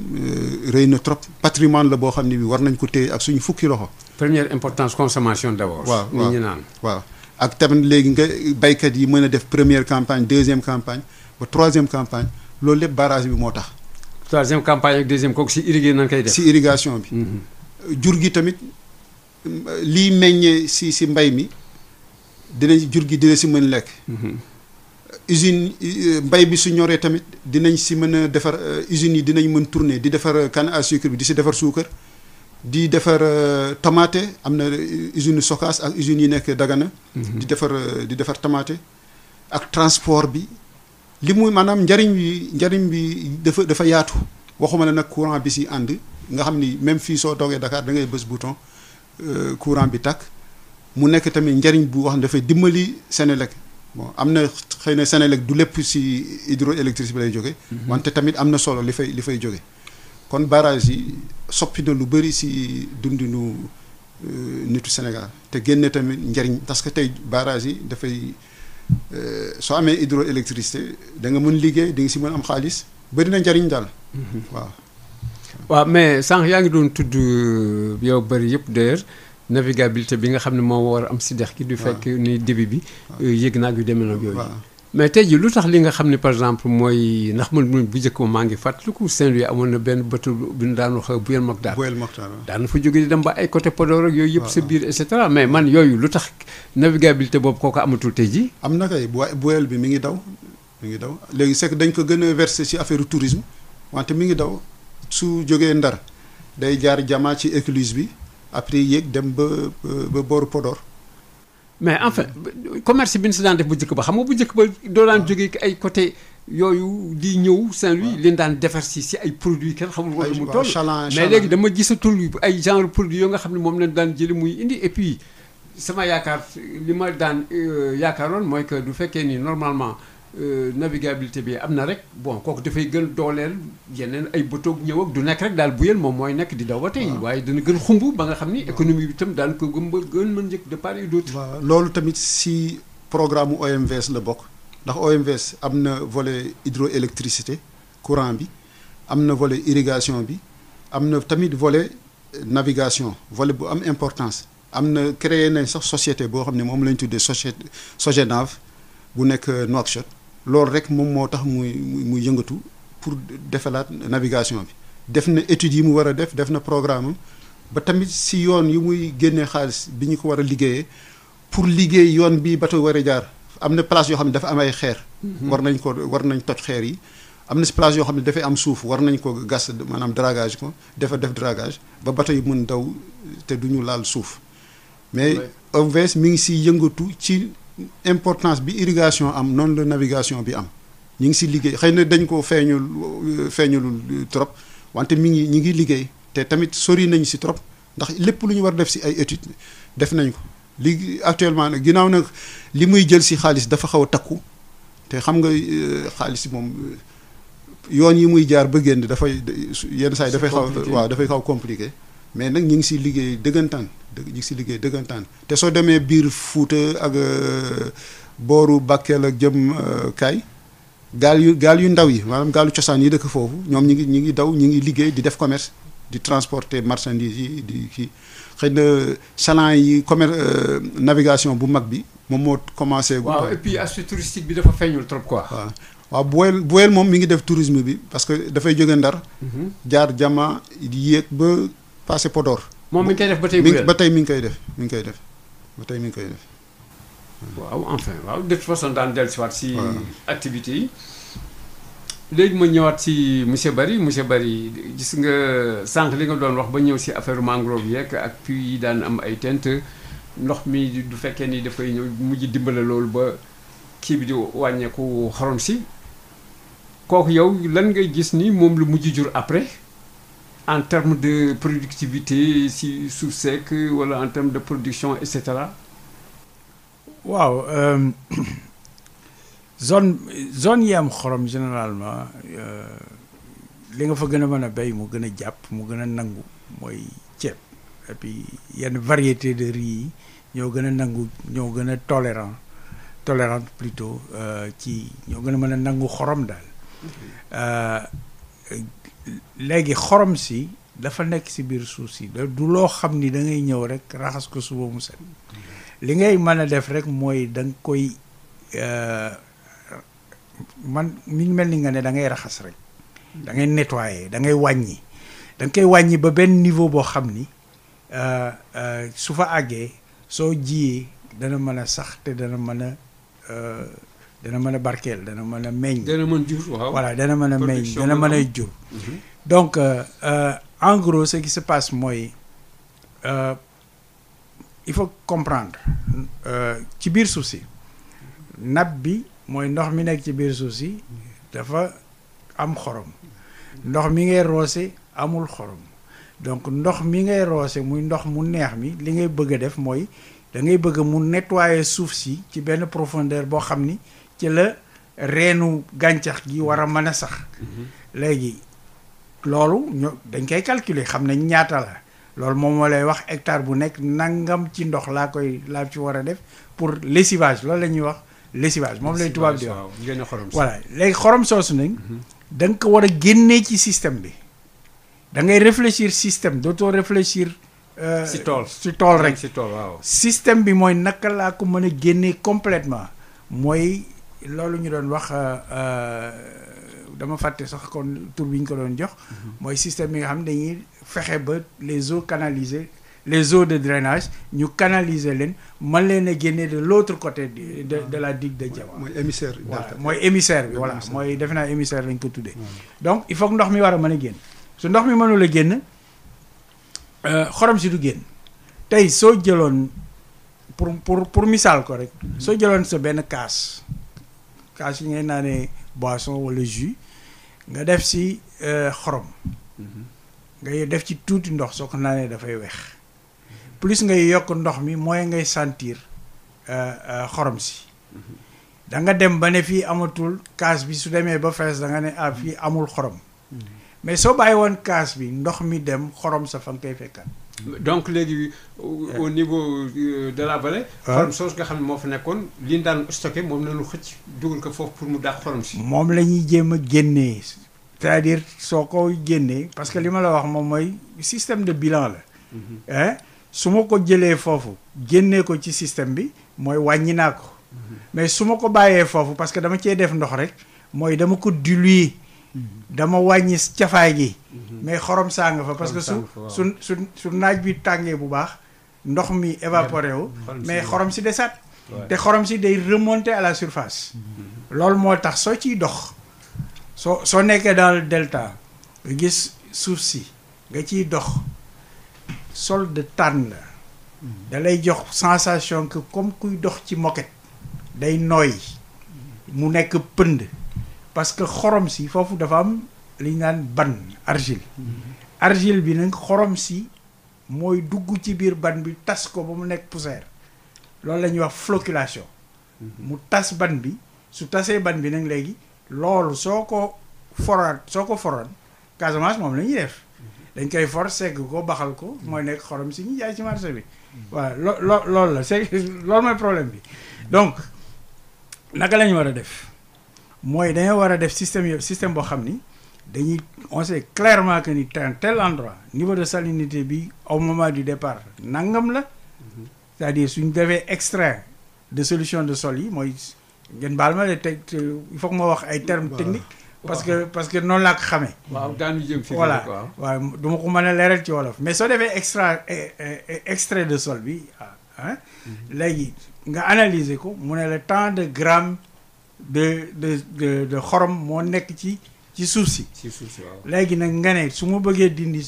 rëy na trop patrimoine la boo xam ne bi war nañ ko téye ak suñu fukki loxo. première importance consommation d'abord. waaw nit ñi naan waaw. ak tamit léegi nga baykat yi mën a def première campagne deuxième campagne ba troisième campagne loolu lépp barrage bi moo tax. troisième campagne ak deuxième kooku si irrigué nañ koy def. si irrigation bi. jur gi tamit lii meññee si mbay mi jur gi dina si mën lekk. usine mbay bi su ñoree tamit dinañ si mën a defar usines yi dinañ mën tourner di defar canne à sucre bi di si defar suukar di defar tomate am na usine Sokaas ak usines yi nekk Dagana. di defar tomate ak transport bi li muy maanaam njariñ bi dafa yaatu waxuma la nag courant bi si ànd nga xam ni même fii soo toogee Dakar da ngay bës bouton courant bi tàkk mu nekk tamit njariñ bu wax ne dafay dimbali Sénélec. bon am na xëy na Sénélec du lépp si hydroélectricité bi lay jóge wante tamit am na solo li fay jóge kon barrage yi soppi na lu bëri si dundinu nitu Sénégal te génne tamit njariñ parce que tey barrage yi dafay soo amee hydroélectricité da nga mën liggéey di nga si mën am xaalis bëri na njariñ daal waaw. waaw mais sànq yaa ngi doon tudd yow bëri yëpp d'ailleurs navigabilité bi nga xam ne moo war a am si dex gi. du fekk ni débit bi. yéeg naag yu demee nag yooyu. mais tey jii lu tax li nga xam ne par exemple mooy ndax man bu njëkk ma maa ngi fàttaliku Saint-Louis amoon na benn bateau bu ñu daan wax Bouyel Mokhtar. daan fa jóge di dem ba ay côté Podor ak yooyu yëpp sa biir et cetera mais man yooyu lu tax navigabilité boobu kooku amatul tey jii. am na kay Bouyel bi mi ngi daw léegi c'est que dañ ko gën a versé ci affaire tourisme wante mi ngi daw su jógee Ndar day jaar Jama ci écluse bi. après yéeg dem ba booru Podor. mais enfin commerce bi ñu si daan def bu njëkk ba xam nga bu njëkk ba doo daan jógee ay côté yooyu di ñëw Saint-Louis leen daan defar si ay produits kenn xamul woon mu toll mais léegi dama gisatul ay genre produits yoo nga xam ne moom lañ daan jëli muy indi et puis sama yaakaar li ma daan yaakaaroon mooy que du fekkee ni normalement navigabilité bi am na rek bon kooku dafay gën dooleel yeneen ay bëtoog ñëw ak du nekk rek daal Bouyel moom mooy nekk di daw ba tey waaye dana gën xumb ba nga xam ni économie bi itam daan ko gën mën njëkk de part et d'autre. waaw loolu tamit si programme OMVS la bokk ndax OMVS am na volet hydroélectricité courant bi am na volet irrigation bi am na tamit volet navigation volet bu am importance am na créé nañ sax société boo xam ne moom lañ tuddee Sogenav bu nekk Nouakchott loolu rek moom moo tax muy yëngatu pour defalaat navigation bi def na études yi mu war a def na programme ba tamit si yoon yu muy génnee xaalis bi ñu ko war a liggéeyee pour liggéey yoon bi bateau war a jaar am na place yoo xam ne dafa am ay xeer. war nañ toj xeer yi am na si place yoo xam ne dafay am suuf war nañ ko gas maanaam dragage ko def dragage ba bateau yi mën daw te du ñu laal suuf mais OMVS mi ngi si yëngatu ci importance bi irrigation am noonu la navigation bi am ñu ngi si liggéey xëy na dañ ko feeñulul trop wante ñi ngi liggéey te tamit sori nañ si trop ndax lépp lu ñu war def si ay études def nañ ko li actuellement nag ginnaaw nag li muy jël si xaalis dafa xaw a takku te xam nga xaalis moom yoon yi muy jaar ba génn dafay yenn saa yi dafay xaw compliqué mais nag ñu ngi si liggéey dëggantaan te soo demee biir Fuuta ak booru Bakel ak jëm Kaay gaal yu ndaw yi maanaam gaalu cosaan yi dëkk foofu ñoom ñi ngi daw ñi ngi liggéey di def commerce di transporter marchandises yi di kii xëy na chaland yi navigation bu mag bi moom moo commencé. waaw et puis aspect touristique bi dafa feeñul trop quoi. waaw Bouyel moom mi ngi def tourisme bi parce que dafay jóge Ndar. jaar Jama di yéeg ba passé Podor. moom mi ngi koy def ba tey Bouyel ba tey mi ngi koy def. waaw enfin waaw de toute façon daan dellusiwaat si activités yi. léegi ma ñëwaat si monsieur Barry gis nga sànq li nga doon wax ba ñëw si affaire mangrove yeeg ak puits yi daan am ay tent ndox mi du fekkee ni dafay ñëw mujj dimbale loolu ba kii bi di wàññeeku xorom si kooku yow lan ngay gis ni moom lu mujj jur après en termes de productivité si suuf sec wala en termes de production et cetera. waaw zone yi am xorom généralement li nga fa gën a mën a béy mu gën a jàpp mu gën a nangu mooy ceeb et puis yenn variété de riz yi ñoo gën a nangu ñoo gën a tolérant plutôt ci ñoo gën a mën a nangu xorom daal léegi xorom si dafa nekk si biir suuf si du loo xam ni da ngay ñëw rek raxas ko suba mu set li ngay mën a def rek mooy da nga koy man mi ngi mel ni nga ne da ngay raxas rek da ngay nettoyer da ngay wàññi da nga koy wàññi ba benn niveau boo xam ni su fa àggee soo jiyee dana mën a sax te dana mën a barkeel dana mën a meññ. dana mën jur waaw. voilà dana mën a meññ dana mën a jur. donc en gros ce qui se passe mooy il faut comprendre ci biir suuf si nappe bi mooy ndox mi nekk ci biir suuf si dafa am xorom ndox mi ngay roose amul xorom donc ndox mi ngay roose muy ndox mu neex mi li ngay bëgg a def mooy da ngay bëgg mu nettoyer suuf si ci benn profondeur boo xam ni ci la reenu gàncax gi war a mën a sax léegi loolu dañ koy calculer xam nañ ñaata la loolu moom moo lay wax hectare bu nekk nangam ci ndox laa ci war a def pour lessivage loolu la ñuy wax lessivage moom lay tubaab di wax voilà léegi xorom soosu nag da nga ko war a génnee ci système bi da ngay réfléchir système dootoo réfléchir si tool rek waaw système bi mooy naka laa ko mën a génnee complètement mooy loolu ñu doon wax dama fàtte sax kon tur bi ñu ko doon jox mooy système bi nga xam ne dañuy fexe ba les eaux canalisées les eaux de drainage ñu canaliser leen mën leen a génne de l'autre côté de la digue de Diawa. mooy émissaire voilà mooy émissaire bi voilà mooy defe naa émissaire lañ ko tuddee donc il faut que ndox mi war a mën a génn su ndox mi mënul a génn xorom si du génn tey soo jëloon pour misaal ko rek soo jëloon sa benn kaas yi ngay naanee boisson wala jus nga def si xorom ngay def ci tuuti ndox soo ko naanee dafay weex plus ngay yokk ndox mi mooy ngay sentir xorom si da nga dem ba ne fii amatul kaas bi su demee ba fees da nga ne fii amul xorom mais soo bàyyi woon kaas bi ndox mi dem xorom sa fa nga koy fekkaat. donc léegi au niveau de la vallée. xorom soos nga xam ne moo fa nekkoon li ñu daan stocké moom la ñu xëcc dugal ko foofu pour mu dàq xorom si. moom la ñuy jéem a génnee c'est-à-dire soo ko génnee parce que li ma la wax moom mooy système de bilan la. su ma ko jëlee foofu génnee ko ci système bi mooy wàññi naa ko. mais su ma ko bàyyee foofu parce que dama cee def ndox rek mooy dama ko diluer. dama wàññi cafaay gi mais xorom saa nga fa parce que su naaj bi tàngee bu baax ndox mi évaporé wu mais xorom si desaat te xorom si day remonter à la surface loolu moo tax soo ciy dox soo nekkee dans le delta nga gis suuf si nga ciy dox sol de tànn la da lay jox sensation que comme kuy dox ci moquette day nooy mu nekk pënd parce que xorom si foofu dafa am li ñu naan ban argile bi nag xorom si mooy dugg ci biir ban bi tas ko ba mu nekk poussière loolu la ñuy wax flocculation mu tas ban bi su tasee ban bi nag léegi loolu soo ko foroon Casamance moom la ñuy def dañ koy for segg ko baxal ko mooy nekk xorom si ñu jaay ci marché bi voilà loolu la c'est loolu mooy problème bi donc naka la ñu war a def mooy dañoo war a def système boo xam ni dañuy on sait clairement que ni tel endroit niveau de salinité bi au moment du départ nangam la c'est-à-dire suñ defee extrait de solution de sol yi mooy ngeen baal ma de il faut que ma wax ay termes techniques parce que noonu laa ko xamee. waaw daanu jëm fii voilà waaw du ma ko mën a leeral ci wolof mais soo defee extrait de sol bi léegi nga analyser ko mu ne le temps de gramme de xorom moo nekk ci suuf si. ci suuf si waaw. léegi nag nga ne su ma bëggee dindi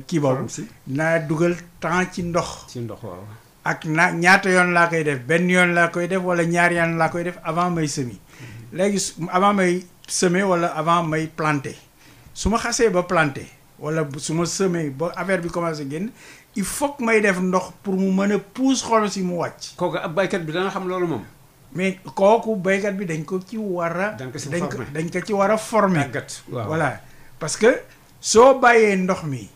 kii boobu naa dugal temps ci ndox. ci ndox waaw. ak ñaata yoon laa koy def benn yoon laa koy def wala ñaari yoon laa koy def avant may semer léegi avant may semer wala avant may planter su ma xasee ba planter wala su ma semer ba affaire bi commencé génn il faut que may def ndox pour mu mën a pousse xorom si mu wàcc. kooku ab baykat bi dana xam loolu moom. mais kooku baykat bi dañ ko ci war a. dañ ko ci war a former. tàggat waaw voilà parce que soo bàyyee ndox mi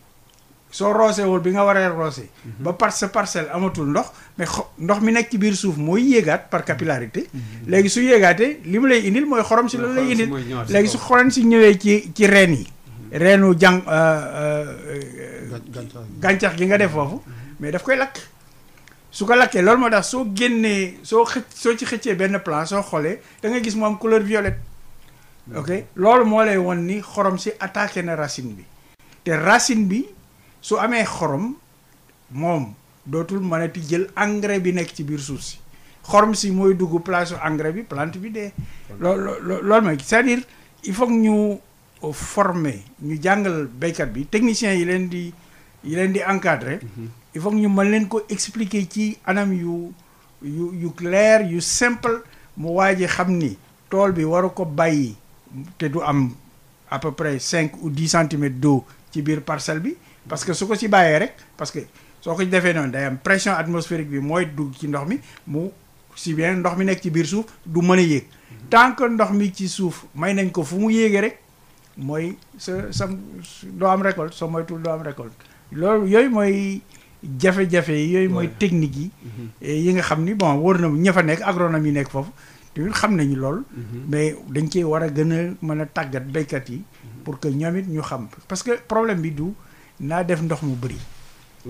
soo roosewul bi nga waree roose ba sa parcelle amatul ndox mais ndox mi nekk ci biir suuf mooy yéegaat par capillarité léegi su yéegaatee li mu lay indil mooy xorom si la lay indil léegi su xorom si ñëwee ci reen yi reenu gàncax gi nga def foofu mais daf koy lakk su ko lakkee loolu moo tax soo génnee soo ci xëccee benn plan soo xoolee da ngay gis mu am couleur violette ok loolu moo lay won ni xorom si attaqué na racine bi te racine bi su amee xorom moom dootul mënati jël engrais bi nekk ci biir suuf si xorom si mooy dugg place engrais bi plante bi dee loolu mooy c'est-à-dire il faut que ñu former ñu jàngal béykat bi techniciens yi leen di encadrer il faut que ñu mën leen ko expliquer ci anam yu clair yu simple mu waaji xam ni tool bi waru ko bàyyi te du am à peu près 5 ou 10 centimètres d'eau ci biir parcelle bi parce que su ko ci bàyyee rek parce que soo ko defee noonu day am pression atmosphérique bi mooy dugg ci ndox mi mu si bien ndox mi nekk ci biir suuf du mën a yéeg tant que ndox mi ci suuf may nañ ko fu mu yéegee rek mooy sa doo am récolte soo moytul doo am récolte loolu yooyu mooy jafe-jafe yi yooyu mooy technique yi nga xam ni bon wóor na ña fa nekk agronome yi nekk foofu te xam nañu lool mais dañ cee war a gën a mën a tàggat béykat yi pour que ñoom it ñu xam parce que problème bi du naa def ndox mu bëri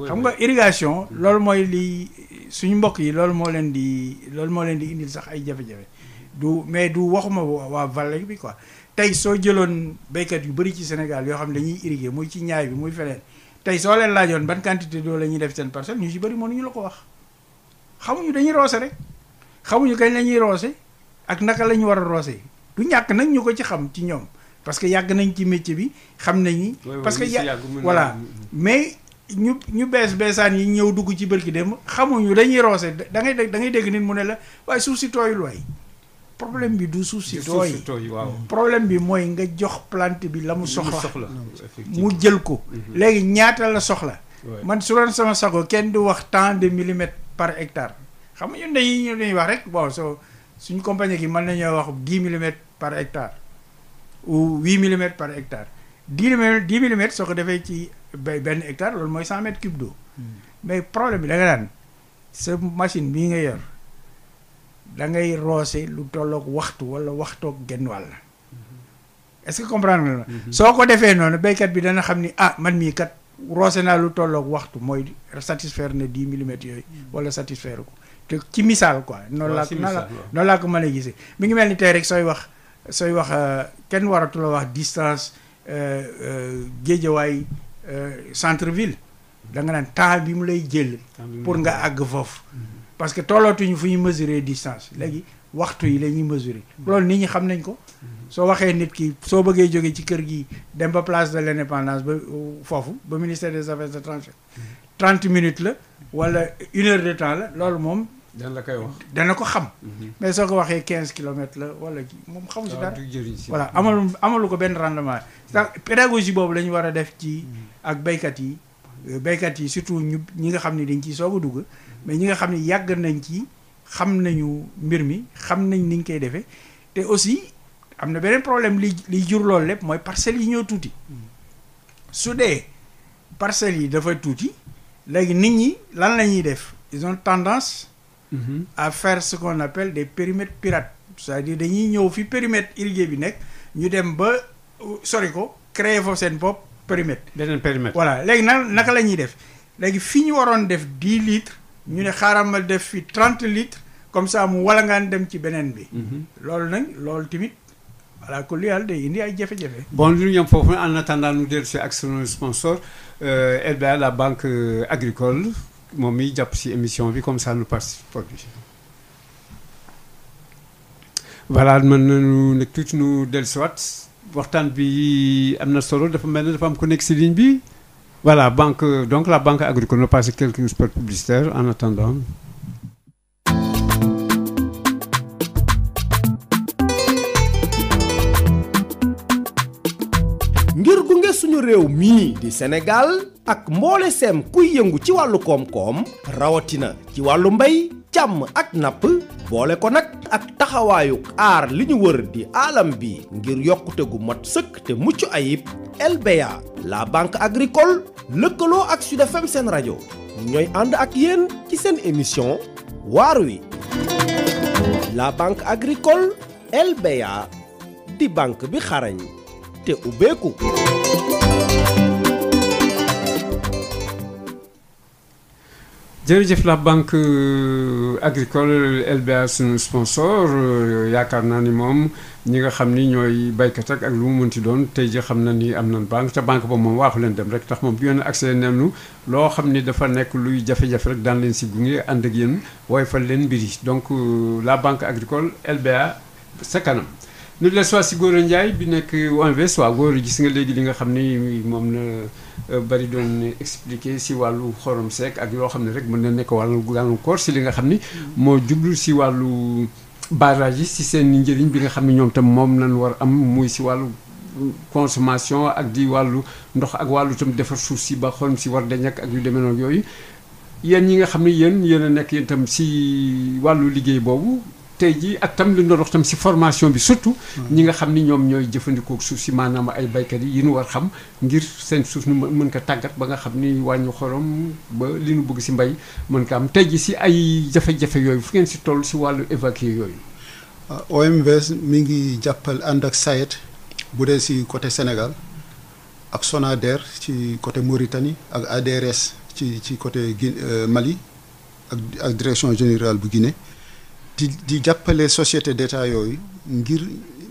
xam nga irrigation loolu mooy li suñu mbokk yi loolu moo leen di indil sax ay jafe-jafe mais du waxuma waa vallée bi quoi tey soo jëloon béykat yu bëri ci Sénégal yoo xam ne dañuy irriguer muy ci ñaay bi muy feneen tey soo leen laajoon ban quantité d'eau la ñuy def seen parcelle ñu ci bëri mënuñu la ko wax xamuñu dañuy roose rek xamuñu kañ la ñuy roose ak naka la ñu war a roose du ñàkk nag ñu ko ci xam ci ñoom parce que yàgg nañ ci métier bi xam nañ ni parce que voilà mais ñu beesaan yi ñëw dugg ci bërki dem xamuñu dañuy roose da ngay dégg nit mu ne la waaye suuf si tooyul waay problème bi du suuf si tooy problème bi mooy nga jox plante bi la mu soxla mu jël ko léegi ñaata la soxla man su doon sama sago kenn du wax tant de millimètres par hectare xam nga ñun dañuy wax rek bon suñu compagnie gi mën nañoo wax 10 millimètres par hectare ou 8 millimètres par hectare 10 millimètres soo ko defee ci benn hectare loolu mooy 100 mètres cubes d'eau mais problème bi da nga daan sa machine bii nga yor da ngay roose lu tolloog waxtu wala waxtoog genn wàll est-ce que comprendre nga soo ko defee noonu béykat bi dana xam ni man mii kat roose naa lu tolloog waxtu mooy satisfaire na 10 millimètres yooyu wala satisfaire ko te ci misaal quoi noonu laa ko mën a gisee mi ngi mel ni tey rek sooy wax kenn waratu la wax distance Guédiawaye centre ville da nga naan temps bi mu lay jël pour nga àgg foofu parce que tollootuñu fu ñu mesurer distance léegi waxtu yi la ñuy mesurer loolu nit ñi xam nañ ko soo waxee nit ki soo bëggee jóge ci kër gi dem ba place de l'indépendance ba foofu ba ministère des affaires étrangères 30 minutes la wala 1 heure de temps la loolu moom dana la koy wax dana ko xam mais soo ko waxee 15 kilomètres la wala moom xamu si dara voilà amalu ko benn rendement ndax pédagogie boobu la ñu war a def ci ak béykat yi surtout ñi nga xam ne dañ ciy soog a dugg mais ñi nga xam ne yàgg nañ ci xam nañu mbir mi xam nañ ni ñu koy defee te aussi am na beneen problème liy jur loolu lépp mooy parcelles yi ñoo tuuti su dee parcelles yi dafa tuuti léegi nit ñi lan la ñuy def ils ont tendance à faire ce qu'on appelle des périmètres pirates c'est-à-dire dañuy ñëw fi périmètre irrigué bi nekk ñu dem ba sori ko créer foofu seen bopp périmètre beneen périmètre voilà léegi naka la ñuy def léegi fi ñu waroon def 10 litres ñu ne xaaral ma def fi 30 litres comme ça mu wala ngaan dem ci beneen bi loolu tamit voilà ko liyal day indi ay jafe-jafe bon lu ñu ñam foofu en attendant nous dellu si ak sunu sponsor LBA la banque agricole moom mi jàpp si émission bi comme ça nous participe bi voilà mën nañu nekk tuuti nu dellu si waat waxtaan bi am na solo dafa mel ne dafa am ku nekk si ligne bi voilà donc la banque agricole nous passe quelques spots publicitaires en attendant. ngir gunge suñu réew mii di Sénégal ak mboole seem kuy yëngu ci wàllu koom-koom rawatina ci wàllu mbay càmm ak napp boole ko nag ak taxawaayu aar li ñu wër di alam bi ngir yokkute gu mat sëkk te mucc ayib LBA la banque agricole lëkkaloo ak Sud FM seen rajo ñooy ànd ak yéen ci seen émission waar wi. La Banque Agricole LBA di banque bi xarañ te ubbeeku. jërëjëf la banque agricole LBA sunu sponsor yaakaar naa ni moom ñi nga xam ni ñooy baykat ak lu mu mënti doon tey ji xam na ni am nañ banque te banque ba moom waaxu leen dem rek tax moom bi yoon accès neenu loo xam ni dafa nekk luy jafe-jafe rek daan leen si gunge ànd ak yéen wooy fal leen mbir yi donc la banque agricole LBA sa kanam. ñu la soit si Gora Ndiaye bi nekk OMVS waa Gora gis nga léegi li nga xam ni moom la bari doon expliqué si wàllu xorom seek ak yoo xam ne rek mën na nekk wàllu gàllankoor si li nga xam ni moo jublu si wàllu barrage yi si seen njëriñ bi nga xam ne ñoom tam moom lañ war am muy si wàllu consommation ak di wàllu ndox ak wàllu tam defar suuf si ba xorom si war dañ ak yu demee noonu yooyu yéen ñi nga xam ne yéen a nekk yéen tam si wàllu liggéey boobu. tey jii ak tam li ñu doon wax tam si formation bi surtout ñi nga xam ni ñoom ñooy jëfandikoo suuf si maanaam ay baykat yi ñu war xam ngir seen suuf nu mën ko tàggat ba nga xam ni wàññi xorom ba li ñu bëgg si mbay mën ko am tey jii si ay jafe-jafe yooyu fu ngeen si toll si wàllu évacuer yooyu. OMVS mi ngi jàppal ànd ak SAED bu dee si côté Sénégal ak SONADER ci côté Mauritanie ak ADRS ci côté Mali ak direction générale bu Guinée. di jàppale société d'état yooyu ngir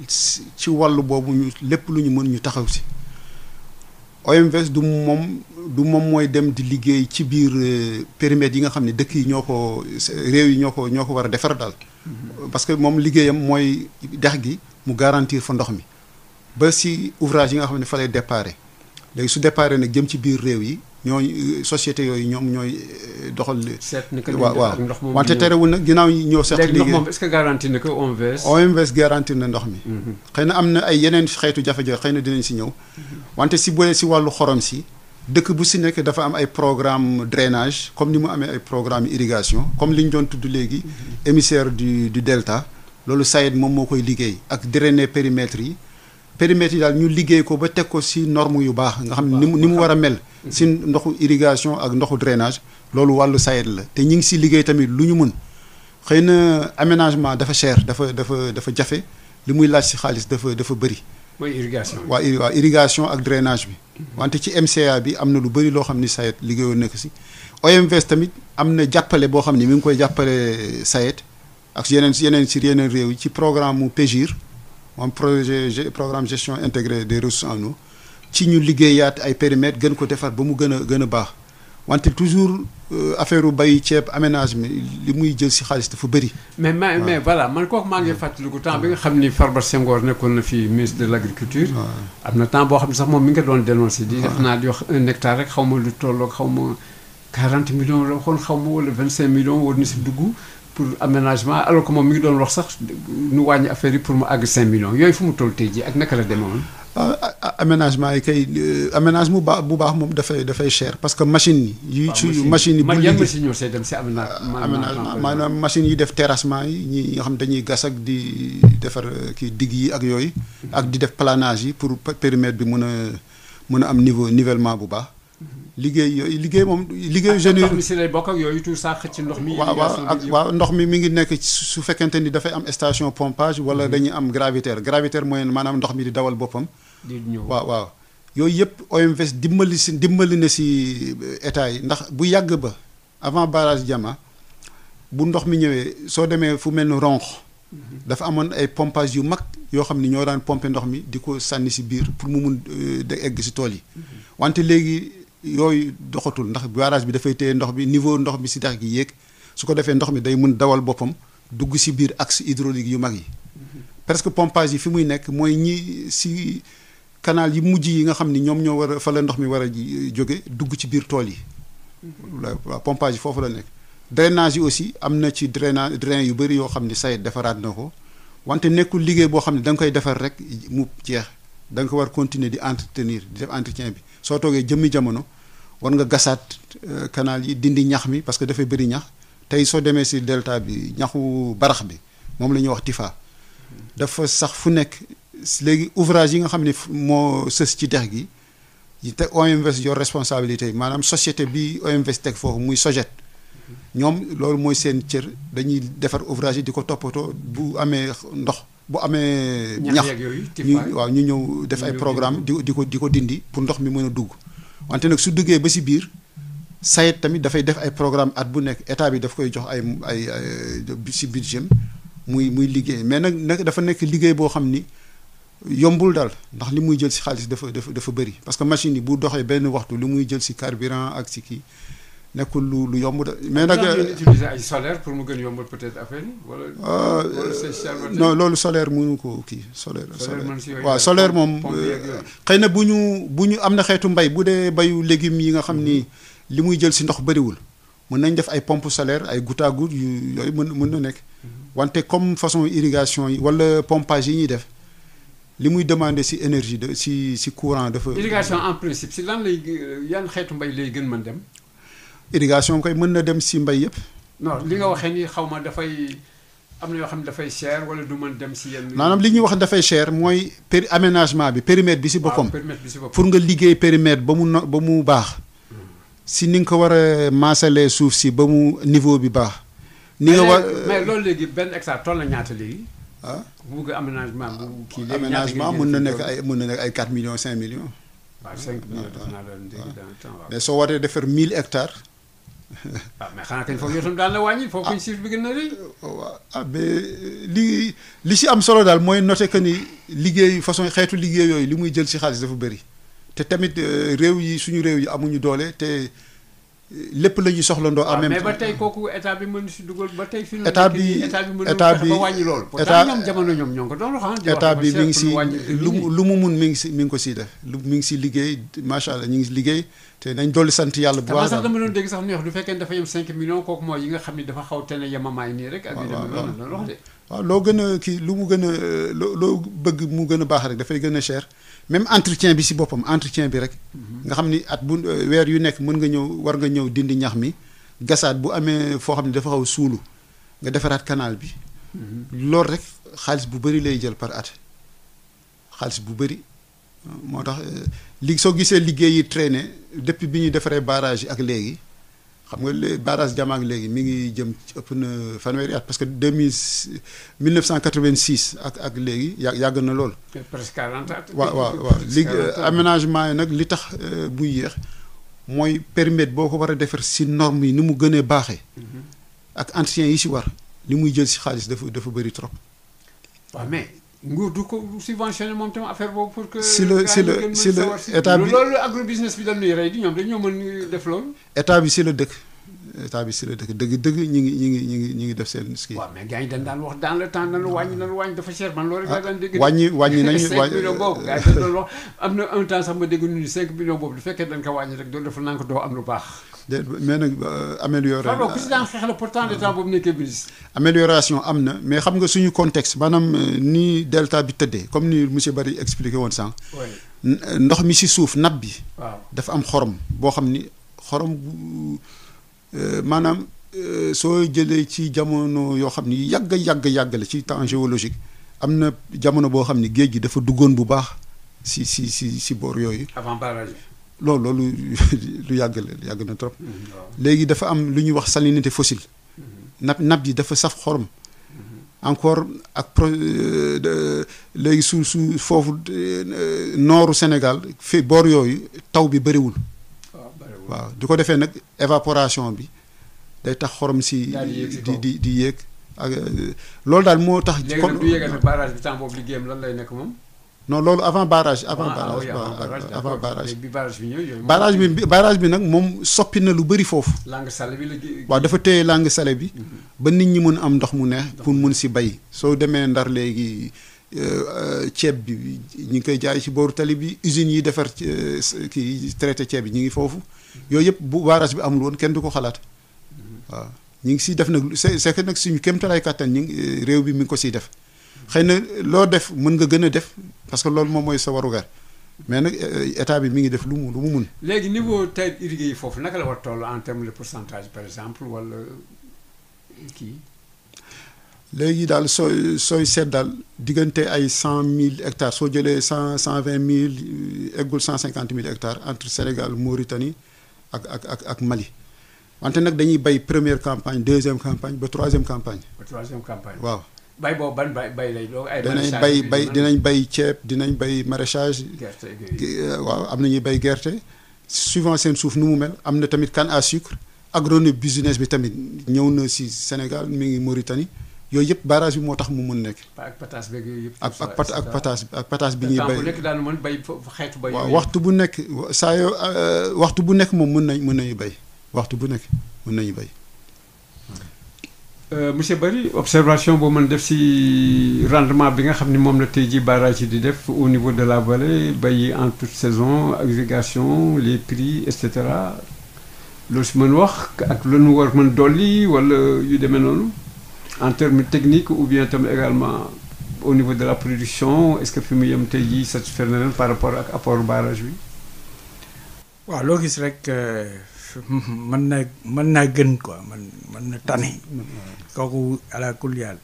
ci wàllu boobu ñu lépp lu ñu mën ñu taxaw si OMVS du moom mooy dem di liggéey ci biir périmètres yi nga xam ne dëkk yi ñoo ko réew yi ñoo ko war a defar daal parce que moom liggéeyam mooy dex gi mu garantir fa ndox mi ba si ouvrage yi nga xam ne fa lay déparé léegi su déparé nag jëm ci biir réew yi ñooy société yooyu ñoom ñooy doxal. seet ni que waaw wante terewul nag ginnaaw ñoo seet liggéey léegi ndox moom est-ce que garanti na ko OMVS. OMVS garanti na ndox mi. xëy na am na ay yeneen xeetu jafe-jafe xëy na dinañ si ñëw. wante si booyee si wàllu xorom si dëkk bu si nekk dafa am ay programme drainage comme ni mu amee ay programme irrigation comme li ñu doon tudd léegi. émissaire du delta loolu SAED moom moo koy liggéey ak drainer périmètres yi. périmètres yi daal ñu liggéey ko ba teg ko si norme yu baax nga xam ne ni mu war a mel si ndoxu irrigation ak ndoxu drainage loolu wàllu SAED la te ñu ngi si liggéey tamit lu ñu mën xëy na aménagement dafa cher dafa jafe li muy laaj si xaalis dafa bëri. mooy irrigation waaw irrigation ak drainage bi. wante ci MCA bi am na lu bëri loo xam ni SAED liggéeyoon na ko si. OMVS tamit am na jàppale boo xam ni mi ngi koy jàppale SAED ak yeneen réew yi ci programme mu PEGIR. moom programme gestion intégrée des ressources en eau ci ñu liggéeyaat ay périmètres gën ko defar ba mu gën a baax wante toujours affaire u bay ceeb aménagement li muy jël si xaalis dafa bëri. mais voilà man kooku maa ngi fàttaliku temps bi nga xam ni Farba Senghor nekkoon na fi ministre de l' agriculture. am na temps boo xam ne sax moom mi nga doon dénoncé. di def naa di wax 1 hectare rek xaw ma lu tolloog xaw ma 40 millions la waxoon xaw ma wala 25 millions war na si dugg. pour aménagement alors que moom mi ngi doon wax sax nu wàññi affaire yi pour mu àgg 5 millions yooyu fu mu toll tey jii ak naka la demee woon. aménagement yi kay aménagement bu baax moom dafay cher parce que machine yi. machine yi bu yan machine ñoo see dem si aménagement maanaam machine yi def terrassement yi ñi nga xam dañuy gas ak di defar kii digg yi ak yooyu. ak di def planage yi pour périmètre bi mën a am nivellement bu baax. liggéey moom liggéeyu jeunes yi. ndox mi si lay bokk ak yooyu tout ça xëcc ci ndox mi. waaw ndox mi ngi nekk su fekkente ni dafay am station pompage wala dañuy am gravitaire mooy maanaam ndox mi di dawal boppam. di ñëw waaw yooyu yëpp OMVS dimbali na si état yi ndax bu yàgg ba avant barrage Diama bu ndox mi ñëwee soo demee fu mel ni Ronx dafa amoon ay pompage yu mag yoo xam ni ñoo daan pomper ndox mi di ko sànni si biir pour mu mun egg si tool yi wante léegi. yooyu doxatul ndax barrage bi dafay téye ndox bi niveau ndox bi si dex gi yéeg su ko defee ndox mi day mën dawal boppam dugg si biir axe hydraulique yu mag yi presque pompage yi fi muy nekk mooy ñi si canal yi mujj yi nga xam ni ñoom ñoo war a fa la ndox mi war a jóge dugg ci biir tool yi waaw pompage yi foofu la nekk drainage yi aussi am na ci drain yu bëri yoo xam ni SAED defaraat na ko wante nekkul liggéey boo xam ne da nga koy defar rek mu jeex da nga ko war continuer di entretenir di def entretien bi soo toogee jëmmi jamono war nga gasaat canal yi dindi ñax mi parce que dafay bëri ñax tey soo demee si delta bi ñaxu barax bi moom la ñuy wax tifa dafa sax fu nekk léegi ouvrage yi nga xam ne moo sës ci dex gi yi te OMVS yor responsabilité yi maanaam société bi OMVS teg foofu muy SOGET ñoom loolu mooy seen cër dañuy defar ouvrage yi di ko toppatoo bu amee ndox bu amee ñax ñu ñëw def ay programme di ko dindi pour ndox mi mën a dugg wante nag su duggee ba si biir SAED tamit dafay def ay programme at bu nekk état bi daf koy jox ay si budget muy liggéey mais nag dafa nekk liggéey boo xam ni yombul daal ndax li muy jël si xaalis dafa bëri parce que machine yi bu doxee benn waxtu li muy jël si carburant ak si kii nekkul lu yomb da mais nag utiliser ay solaire pour mu gën yombal peut-être affaire yi wala non loolu solaire mënu ko kii solaire waaw solaire moom xëy na bu ñu am na xeetu mbay bu dee bayu légumes yi nga xam ni li muy jël si ndox bëriwul mën nañ def ay pompe solaire ay goutte à goutte yooyu mën na nekk wante comme façon irrigation yi wala pompage yi ñuy def li muy demander si énergie si courant dafa. irrigation en principe si lan lay yan xeetu mbay lay gën mën dem. irrigation koy mën na dem si mbay yëpp. non li nga waxee ni xaw ma dafay am na yoo xam ne dafay cher wala du mën dem si yenn. maanaam li ñuy wax dafay cher mooy aménagement bi périmètre bi si boppam. périmètre bi si boppam pour nga liggéey périmètre ba mu baax. si ni nga ko war a maasalee suuf si ba mu niveau bi baax. ni nga war mais loolu léegi benn hectare toll na ñaata léegi. ah bu bëgg aménagement bu kii léegi aménagement mën na nekk ay 4 millions 5 millions. waaw 5 millions def naa doon dégg dans le temps waaw. mais soo waree defar 1000 hectares. waaw mais xanaa kañ foofu yow tam daan la wàññi foofu koy chiffre bi gën na rëy. waaw mais li si am solo daal mooy noter que ni liggéey façon xeetu liggéey yooyu li muy jël si xaalis dafa bëri. te tamit suñu réew yi amuñu doole te lépp la ñuy soxlandoo en même temps. mais ba tey kooku état bi mën si dugal ba tey. état bi état bi ba wàññi loolu. pourtant ñoom jamono ñoom ñoo ngi ko doon wax. état bi mi ngi si lu mu mun mi ngi ko siy def mi ngi si liggéey macha allah ñu ngi si liggéey te nañ dolli sant yàlla bu baax. sax dama doon dégg sax ñu wax du fekkee dafa yem 5 millions kooku mooy yi nga xam ne dafa xaw te ne yemamaay nii rek. ak yu demee noonu la wax de. waaw loo gën a kii lu mu gën a loo bëgg mu gën a baax rek dafay gën a cher même entretien bi si boppam entretien bi rek. nga xam ni at bu weer yu nekk war nga ñëw dindi ñax mi gasaat bu amee foo xam ne dafa xaw suulu nga defaraat canal bi. loolu rek xaalis bu bëri lay jël par at xaalis bu bëri moo tax soo gisee liggéey yi traîné depuis bi ñuy defaree barrage yi ak léegi. xam nga barrage Jama ak léegi mi ngi jëm ëpp na fanweeri at parce que 1986 ak léegi yàgg na lool. presque 40 at. waaw léegi aménagement yi nag li tax muy yéex mooy périmètre boo ko war a defar si normes yi ni mu gënee baaxee. ak entretien yi si war li muy jël si xaalis dafa bëri trop. waaw mais nguur du ko subventionné moom tam affaire boobu pour que. si la état bi loolu agro business bi dañuy rey di ñoom dañoo mën def loolu. état bi si la dëkk dëgg ñi ngi def seen ski. waaw mais gars yi dañ daan wax dans le temps dañu wàññi dafa cher man loolu rek laa daan dégg. wàññi nañu 5 millions boobu gars yi dañ doon wax am na un temps sax ma dégg ñu ni 5 millions boobu du fekkee dañ ko wàññi rek doon dafa naan ko doo am lu baax. mais nag améliorer. ku si daan xeex la pourtant de temps boobu nekkee ministre. amélioration am na mais xam nga suñu contexte maanaam ni delta bi tëddee comme ni monsieur Bari expliqué woon sànq. ndox mi si suuf nappe bi. waaw dafa am xorom boo xam ni xorom bu maanaam soo jëlee ci jamono yoo xam ni yàgg la ci temps géologique am na jamono boo xam ni géej gi dafa duggoon bu baax si boor yooyu. avant barrage bi. loolu lu yàgg na trop. léegi dafa am lu ñuy wax salinité fossile. nappe yi dafa saf xorom. encore ak léegi su foofu nooru Sénégal fi boor yooyu taw bi bëriwul. waaw du ko defee nag évaporation bi day tax xorom si. di yéeg ak loolu daal moo tax. léegi nag du yéegal nag barrage bi temps boobu liggéeyam lan lay nekk moom. non loolu avant barrage. barrage bi nag moom soppi na lu bëri foofu. langue salée bi la. waaw dafa téye langue salée bi. ba nit ñi mën am ndox mu neex pour mun si bay. soo demee Ndar léegi ceeb bi ñu ngi koy jaay ci booru tali bi usines yi defar kii traité ceeb bi ñu ngi foofu. yooyu yëpp bu barrage bi amul woon kenn du ko xalaat. waaw ñu ngi siy def nag c'est que nag suñu kéemtalaay kattan ñu ngi réew bi mi ngi ko siy def. xëy na loo def mën nga gën a def parce que loolu moom mooy sa warugar mais nag état bi mi ngi def lu mu mun. léegi niveau terre irriguée yi foofu naka la war toll en terme de pourcentage par exemple wala kii. léegi daal sooy seet daal diggante ay 100 000 hectares soo jëlee 120 000 eggul 150 000 hectares entre Sénégal Mauritanie ak Mali wante nag dañuy bay première campagne deuxième campagne ba troisième campagne. ba troisième campagne. waaw. bay boobu ban bay lay doon ay. dinañ bay ceeb dinañ bay maraîchage. gerte waaw am na ñuy bay gerte suivant seen suuf nu mu mel am na tamit canne à sucre agrobusiness bi tamit ñëw na si Sénégal mi ngi Mauritanie. yooyu yëpp barrage bi moo tax mu mën nekk. ak pataas beeg yooyu yëpp. ak pataas bi ñuy bay bu nekk daal mën bay xeetu bay. waaw waxtu bu nekk saa yoo waxtu bu nekk moom mën nañu bay waxtu bu nekk mën nañu bay. monsieur Barry observation boo mën def si rendement bi nga xam ni moom la tey jii barrage yi di def au niveau de la vallée bay en toute saison agrégation les prix et cetera loolu si mën wax ak lu nu war mën dolli wala yu demee noonu. En termes techniques ou bien également au niveau de la production est-ce que fi mu yem tey jii satisfaire na leen par rapport ak apport barrage bi. waaw loo gis rek mën naa gën quoi mën na tane. kooku ala kulli yàlla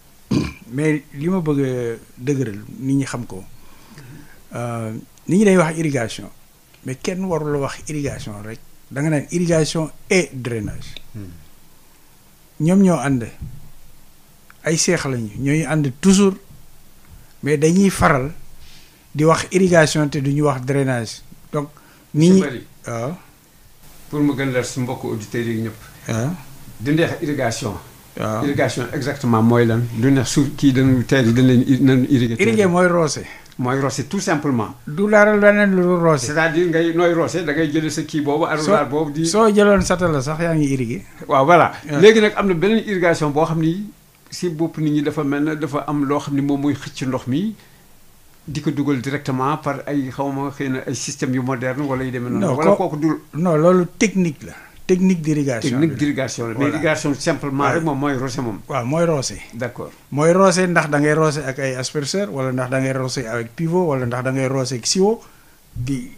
mais li ma bëgg a dëgëral nit ñi xam ko nit ñi day wax irrigation mais kenn warul wax irrigation rek da nga naan irrigation et drainage. ñoom ñoo ànd. ay seex lañu ñooy ànd toujours mais dañuy faral di wax irrigation te duñu wax drainage donc. nit ñi waaw. pour mu gën leer si mbokk auditeurs yi ñëpp. waaw di neex irrigation. waaw irrigation exactement mooy lan du neex suuf kii dañu teel dañ leen irriguer. irriguer mooy roose. mooy roose tout simplement. du dara leneen lu roose. c'est-à-dire ngay nooy roose da ngay jëlee sa kii boobu. arrosoir boobu di soo jëloon satala sax yaa ngi irriguer. waaw voilà. léegi nag am na beneen irrigation boo xam ni. si bopp nit ñi dafa mel ne dafa am loo xam ne moom mooy xëcc ndox mi di ko dugal directement par ay xawma xëy na ay systèmes yu moderne wala yu demee noonu. wala kooku dul. non loolu technique la. technique d'irrigation technique d'irrigation la mais irrigation simplement rek moom mooy roose moom. waaw mooy roose. d'accord mooy roose ndax da ngay roose ak ay asperceur wala ndax da ngay roose avec pivot wala ndax da ngay roose ak siwo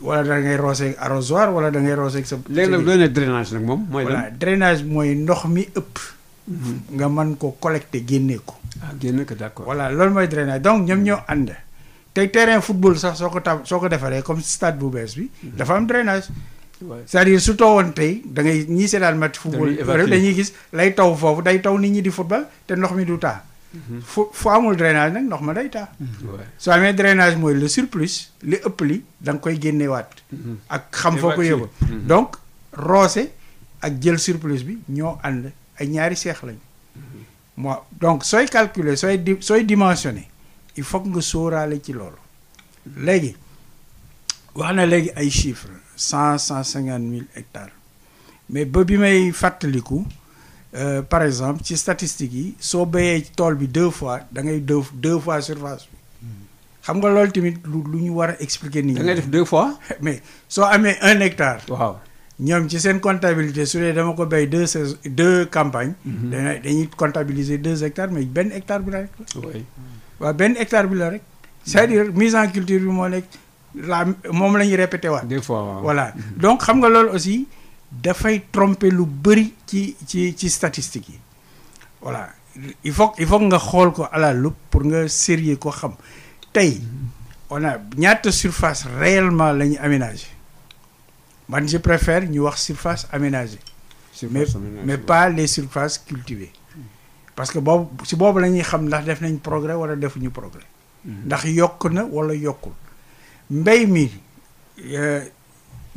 wala da ngay roose ak arrosoir wala da ngay roose ak sa. léegi nag looy ne drainage nag moom. mooy voilà drainage mooy ndox mi ëpp. nga mën ko collecter génne ko. ah génne ko d'accord. voilà loolu mooy drainage donc ñoom ñoo ànd te terrain football sax soo ko defaree comme stade bu bees bi. dafa am drainage. c'est-à-dire su toowoon tey da ngay ñii seetaan match football. dañuy gis lay taw foofu day taw nit ñi di football te ndox mi du taa. fu amul drainage nag ndox ma day taa. soo amee drainage mooy le surplus li ëpp li da nga koy génneewaat. ak xam foo ko yóbbu. donc roose ak jël surplus bi ñoo ànd. ay ñaari seex lañu. moi donc sooy calculer sooy dimensionner il faut que nga sóoraale ci loolu. léegi wax na léegi ay chiffres 150 000 hectares mais ba bi may fàttaliku par exemple ci statistiques yi soo béyee tool bi 2 fois da ngay deux fois surface bi. xam nga loolu tamit lu ñu war a expliquer nit ñi. da ngay def 2 fois. mais soo amee 1 hectare. waaw. ñoom ci seen comptabilité su dee dama ko béy 2 campagnes. dañuy comptabiliser 2 hectares mais benn hectare bi la rek la. waaw benn hectare bi la rek. c'est-à-dire mise en culture bi moo nekk moom la ñuy répété waat. 2 fois waaw. voilà donc xam nga loolu aussi dafay tromper lu bëri ci statistiques yi. voilà il faut nga xool ko à la loupe pour nga sérieux ko xam tey on a ñaata surface réellement la ñu aménagé. man je préfère ñu wax surface aménagée. mais pas les surfaces cultivées. parce que boobu la ñuy xam ndax def nañ progrès wala defuñu progrès. ndax yokk na wala yokkul. mbéy mi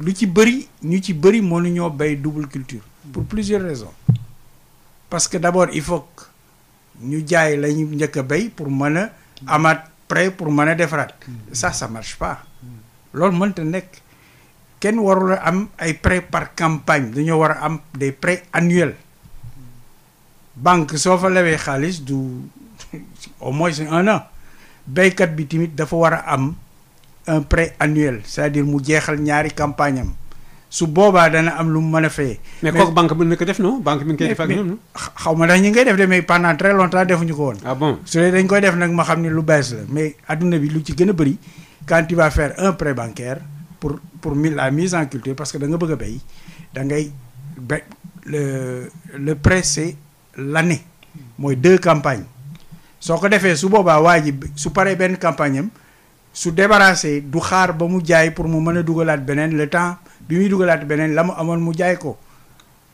lu ci bëri ñu ci bëri mënuñoo béy double culture. pour plusieurs raisons. parce que d'abord il faut que ñu jaay la ñu njëkk a béy pour mën a amaat prêt pour mën a defaraat. ça marche pas. loolu mënta nekk. kenn warul a am ay prêts par campagne dañoo war a am des prêts annuels banque soo fa lewee xaalis du au moins 1 an béykat bi tamit dafa war a am un prêt annuel c'est-à-dire mu jeexal ñaari campagne am su boobaa dana am lu mu mën a fayee. mais kooku banque mën na ko def non banque mi ngi koy def ak ñoom. xaw ma ndax ñi ngay def de mais pendant très longtemps defuñu ko woon. ah bon su dee dañ koy def nag ma xam ne lu bees la mais adduna bi lu ci gën a bëri quand tu vas faire un prêt bancaire. pour la mise en culture parce que da nga bëgg a béy da ngay le prêt c'est l'année mooy 2 campagnes soo ko defee su boobaa waa ji su paree benn campagne am su débarrassé du xaar ba mu jaay pour mu mën a dugalaat beneen le temps bi muy dugalaat beneen la mu amoon mu jaay ko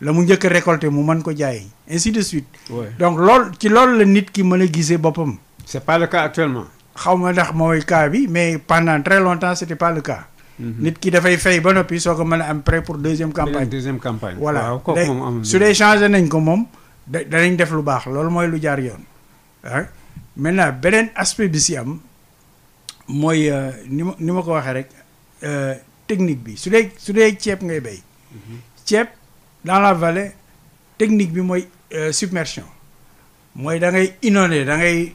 la mu njëkk a récolté mu mën ko jaay ainsi de suite. Ouais. donc loolu la nit ki mën a gisee boppam. c'est pas le cas actuellement. xaw ma ndax mooy cas bi mais pendant très longtemps c'était pas le cas. nit ki dafay fay ba noppi soo ko mën a am prêt pour deuxième campagne. deuxième campagne. voilà waaw kooku moom am su dee changé nañ ko moom danañ def lu baax loolu mooy lu jaar yoon. ah maintenant beneen aspect bi si am mooy ni ma ko waxee rek technique bi su dee ceeb ngay béy. ceeb dans la vallée technique bi mooy submersion mooy da ngay inonder da ngay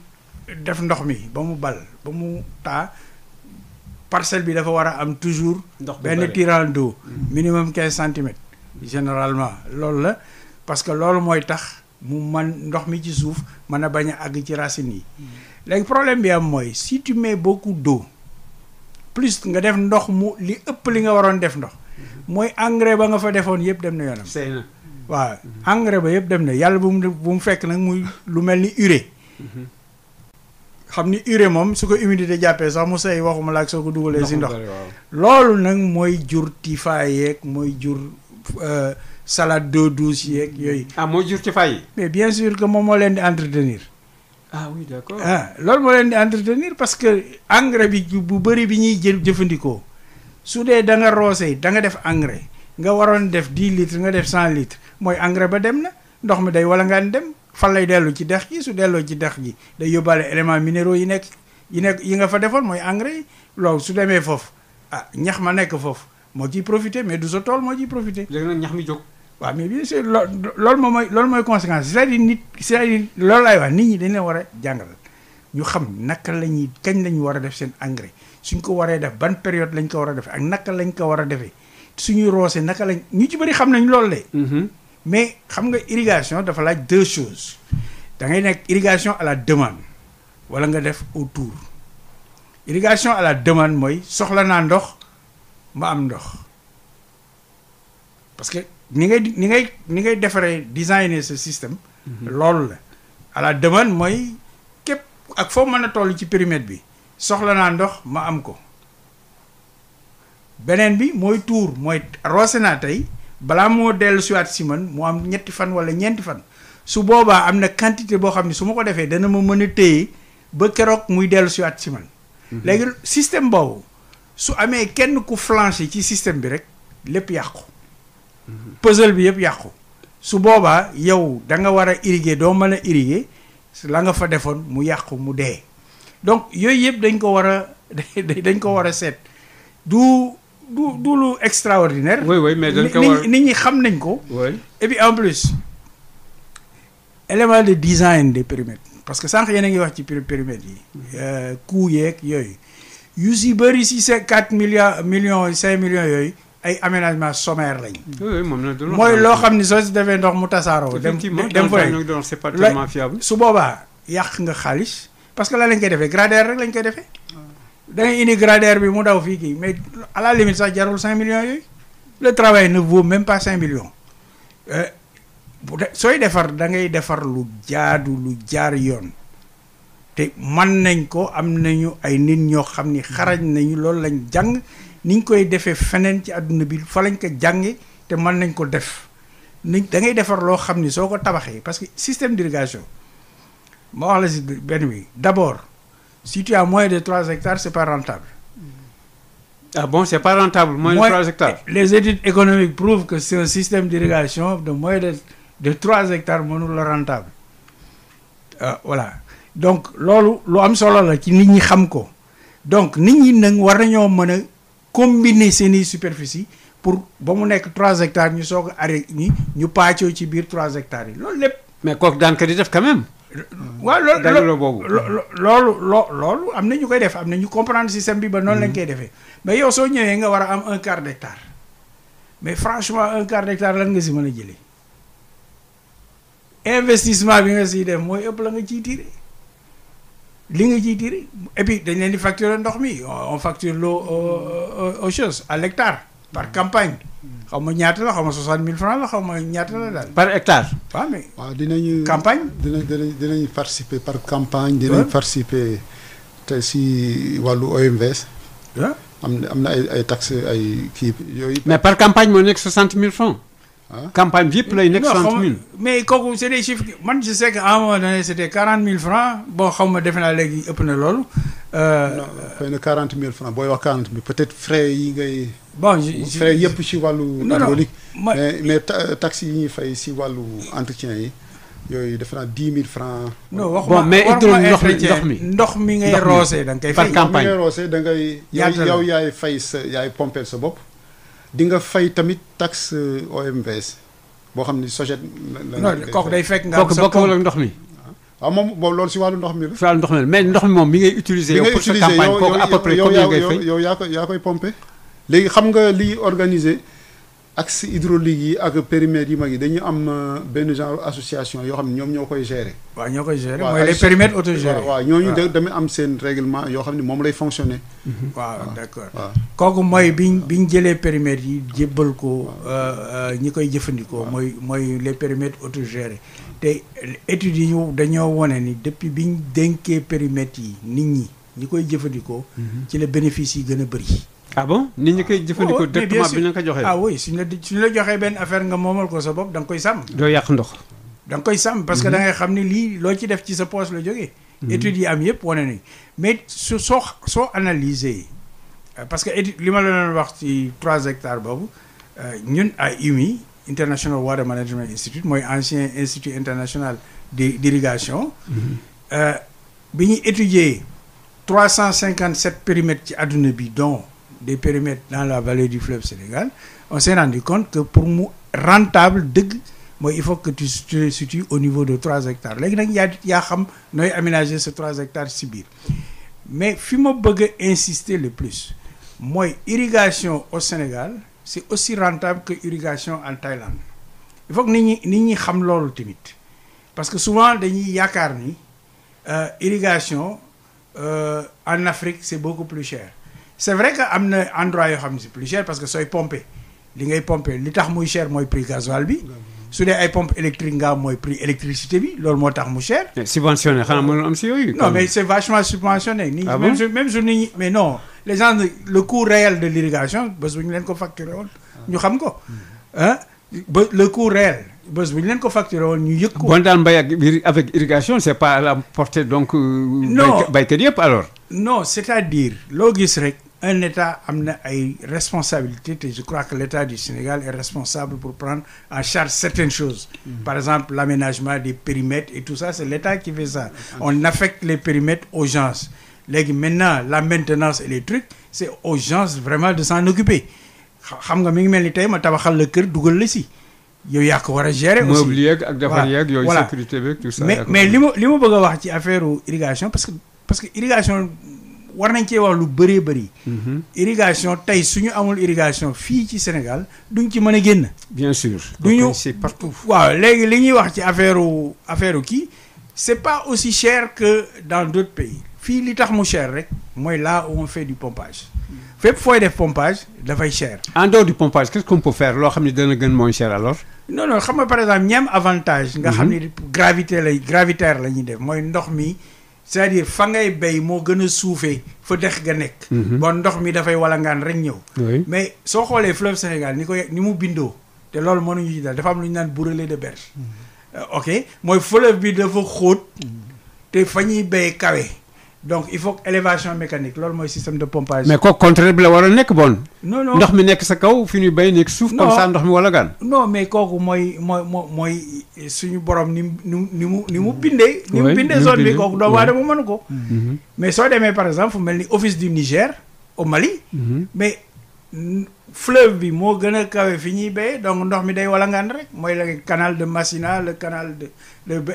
def ndox mi ba mu bal ba mu taa parcelle bi dafa war a am toujours benn tirant d'eau minimum 15 centimètres généralement loolu la parce que loolu mooy tax mu man ndox mi ci suuf mën a bañ a àgg ci racines yi léegi problème bi am mooy si tu mets beaucoup d'eau plus nga def ndox mu li ëpp li nga waroon def ndox mooy engrais ba nga fa defoon yëpp dem na yoonam. sey na waaw engrais ba yëpp dem na yàlla bu mu fekk nag muy lu mel ni urée. xam ni urée moom su ko humidité jàppee sax mu sey waxuma la ak soo ko dugalee si ndox. loolu nag mooy jur tifa yeeg mooy jur salade d'eau douce yeeg yooyu. ah mooy jur tifa yi. mais bien sûr que moom moo leen di entretenir. ah oui d'accord. loolu moo leen di entretenir parce que engrais bi bu bëri bi ñuy jëfandikoo. su dee da nga roosee da nga def engrais nga waroon def 10 litres nga def 100 litres mooy engrais ba dem na ndox mi day wala ngaan dem fan lay dellu ci dex gi su delloo ci dex gi day yóbbaale éléments minéraux yi nga fa defoon mooy engrais yi loolu su demee foofu ñax ma nekk foofu moo ciy profité mais du sa tool moo ciy profité. léegi nag ñax mi jóg. waaw mais bien sûr loolu mooy conséquence c'est-à-dire loolu laay wax nit ñi dañ leen war a jàngal ñu xam naka la ñuy kañ la ñu war a def seen engrais. suñ ko waree def ban période lañ ko war a defee ak naka lañ ko war a defee suñuy roose naka lañ ñu ci bëri xam nañ loolu de. mais xam nga irrigation dafa laaj 2 choses da ngay nekk irrigation à la demande wala nga def autour irrigation à la demande mooy soxla naa ndox ma am ndox parce que ni ngay defaree designer ce système. loolu la à la demande mooy képp ak foo mën a toll ci périmètre bi. soxla naa ndox ma am ko beneen bi mooy tuur mooy roose naa tey balaa moo dellu siwaat si man mu am 3 fan wala 4 fan su boobaa am na quantité boo xam ne su ma ko defee dana ma mën a téye ba keroog muy dellu siwaat si man. léegi système boobu su amee kenn ku flanché ci système bi rek lépp yàqu. puzzle bi yëpp yàqu su boobaa yow da nga war a irriguer doo mën a irriguer la nga fa defoon mu yàqu mu dee. donc yooyu yëpp dañ ko war a seet du lu extraordinaire. oui mais dañ ko war nit ñi xam nañ ko. oui et puis en plus élément de design des périmètres parce que sànq yéen a ngi wax ci périmètres yi. coût yeeg yooyu yu si bëri si 4 millions 5 millions yooyu ay aménagement sommaire lañ. oui moom la mooy loo xam ni soo si defee ndox mu tasaaroo. dem fa c'est pas tellement fiable. su boobaa yàq nga xaalis. parce que la lañ koy defee gradaire rek lañ koy defee da ngay indi gradaire bi mu daw fii kii mais à la limite sax jarul 5 millions yooyu le travail ne vaut même pas 5 millions sooy defar da ngay defar lu jaadu lu jaar yoon te mën nañ ko am nañu ay nit ñoo xam ni xarañ nañu loolu lañ jàng niñ koy defee feneen ci àdduna bi fa lañ ko jànge te mën nañ ko def ni da ngay defar loo xam ni soo ko tabaxee parce que système d'irrigation ma wax la si benn bi d'abord si tu as moins de 3 hectares c'est pas rentable. ah bon c'est pas rentable moins de 3 hectares. Les études économiques prouvent que c'est un système d'irrigation de moins de 3 hectares mënul la rentable voilà donc loolu lu am solo la ci nit ñi xam ko donc nit ñi nag war nañoo mën a combiner seeni superficie pour ba mu nekk 3 hectares ñu soog a arrêté ñu pàccoo ci biir 3 hectares yi loolu lépp. mais kooku daan ko di def quand même. waaw loolu loolu am na ñu koy def am na ñu comprendre système bi ba noonu lañ koy defee mais yow soo ñëwee nga war a am 1/4 d'hectare mais franchement 1/4 d'hectare lan nga si mën a jëlee investissement bi nga siy def mooy ëpp la nga ciy tiré li nga ciy tiré et puis dañ leen di facturer ndox mi on facture l'eau aux choses à l'hectare par campagne xaw ma ñaata la xaw ma 60 000 francs la xaw ma ñaata la daal. par hectare. waaw mais. waaw dinañu. campagne. dinañ participer par campagne. dinañ participer te si wàllu OMVS. am na ay taxes ay kii yooyu. mais par campagne moo nekk 60 000 francs. campagne bi yëpp lay nekk 60 000. mais kooku c'est des chiffres man je sais que à un moment donné c'était 40 000 francs bon xaw ma defe naa léegi ëpp na loolu. non xëy na 40 000 francs booy wax 40 000 peut-être frais yi ngay. bon frais yëpp ci wàllu. hydraulique non mais taxes yi ñuy fay si wàllu entretien yi yooyu defe naa 10 000 francs. non waxuma bon mais ndox mi ngay roosee da nga koy fay. par campagne ndox mi ngay roosee da ngay. yow yaay fay sa yaay pompeel sa bopp. di nga fay tamit taxe OMVS boo xam ni SOGED. non kooku day fekk nga. kooku bokkul ak ndox mi. waaw moom loolu si wàllu ndox mi la. si wàllu ndox mi la mais ndox mi moom mi ngay utiliser. yow pour sa campagne kooku à peu près combien ngay fay yow yaa koy pompé. léegi xam nga liy organiser axe hydraulique yi ak périmètres yi mag yi dañu am benn genre association yoo xam ne ñoom ñoo koy gérer. waaw ñoo koy gérer mooy les périmètres autogérés. waaw ñooñu damay am seen règlement yoo xam ne moom lay fonctionner. waaw d'accord kooku mooy biñ jëlee périmètres yi jébbal ko ñi koy jëfandikoo. mooy les périmètres autogérés te études yi dañoo wone ni depuis biñ dénkee périmètres yi ñi koy jëfandikoo. ci la bénéfice yi gën a bëri. ah bon nit ñi koy jëfandikoo directement bi ñu ko joxee. ah oui suñu la joxee benn affaire nga moomal ko sa bopp da nga koy sàmm. doo yàq ndox. da nga koy sàmm parce que da ngay xam ne lii loo ci def ci sa poche la jógee. études yi am yëpp wane nañ mais soo analyser parce que étude li ma la doon wax ci 3 hectares boobu ñun à IWMI International Water Management Institute mooy ancien institut international d'irrigation. bi ñu étudier 357 périmètres ci àdduna bi dont des périmètres dans la vallée du fleuve Sénégal on s'est rendu compte que pour mu rentable dëgg mooy il faut que tu te situes au niveau de 3 hectares léegi nag yaa xam nooy aménager ces 3 hectares ci biir mais fi ma bëgg a insister le plus mooy irrigation au Sénégal c'est aussi rentable que irrigation en Thaïlande il faut que nit ñi xam loolu tamit parce que souvent dañuy yaakaar ni irrigation en Afrique c'est beaucoup plus cher c'est vrai que am na endroit yoo xam ne c'est plus cher parce que sooy pomper li ngay pomper li tax muy cher mooy prix gasoil bi su dee ay pompe électrique nga am mooy prix électricité bi loolu moo tax mu cher. subventionné xanaa mënul am si yooyu. non mais c'est vachement subventionné. Ah bon? même su nit ñi mais non les gens le coût réel de l'irrigation bés bu ñu leen ko facturé woon ñu xam ko ah ba le coût réel bés bu ñu leen ko facturé woon ñu yëg ko. bon daal mbay avec irrigation c'est pas à la portée donc. non baykat yëpp alors. non c'est-à-dire loo gis rek. un État am na ay responsabilités te je crois que l'État du Sénégal est responsable pour prendre en charge certaines choses. Par exemple l'aménagement des périmètres et tout ça c'est l'État qui fait ça. On affecte les périmètres aux gens. Léegi maintenant la maintenance et les trucs c'est aux gens vraiment de s'en occuper. xam nga mi ngi mel ni tey ma tabaxal la kër dugal la si yow yaa ko war a gérer. aussi meuble yeeg ak defar yeeg yooyu sécurité beeg tout ça. mais li ma bëgg a wax ci affaire irrigation parce que irrigation. war nañ cee wax lu bëree bëri. irrigation tey suñu amul irrigation fii ci Sénégal duñ ci mën a génn. bien sûr. duñu c'est partout. waaw léegi li ñuy wax ci affaire kii c'est pas aussi cher que dans d'autres pays fii li tax mu cher rek mooy là où on fait du pompage fépp fooy def pompage dafay cher. en dehors du pompage qu'est-ce qu'on peut faire loo xam ne dana gën moins cher alors. non xam nga par exemple ñi am avantage. nga xam ne gravitaire la ñuy def mooy ndox mi. c'est-à-dire fa ngay bay moo gën a suufee fa dex ga nekk. bon ndox mi dafay walangaan rek ñëw. mais soo xoolee fleuve Sénégal ni mu bindoo te loolu mënuñu ci dal dafa am lu ñu naan bourrelet de berge. ok mooy fleuve bi dafa xóot. te fa ñuy bay kawe. donc il faut que élévation mécanique loolu mooy système de pompage. mais kooku contraire bi la war a nekk bon. non ndox mi nekk sa kaw fi ñuy bay nekk suuf. comme ça ndox mi walangaan. non mais kooku mooy suñu borom ni mu bindee. ni mu bindee zone bi kooku doomu aadama mënu ko. mais soo demee par exemple fu mel ni office du Niger au Mali. mais fleuve bi moo gën a kawe fi ñuy béyee donc ndox mi day walangaan rek mooy le canal de Massina le canal de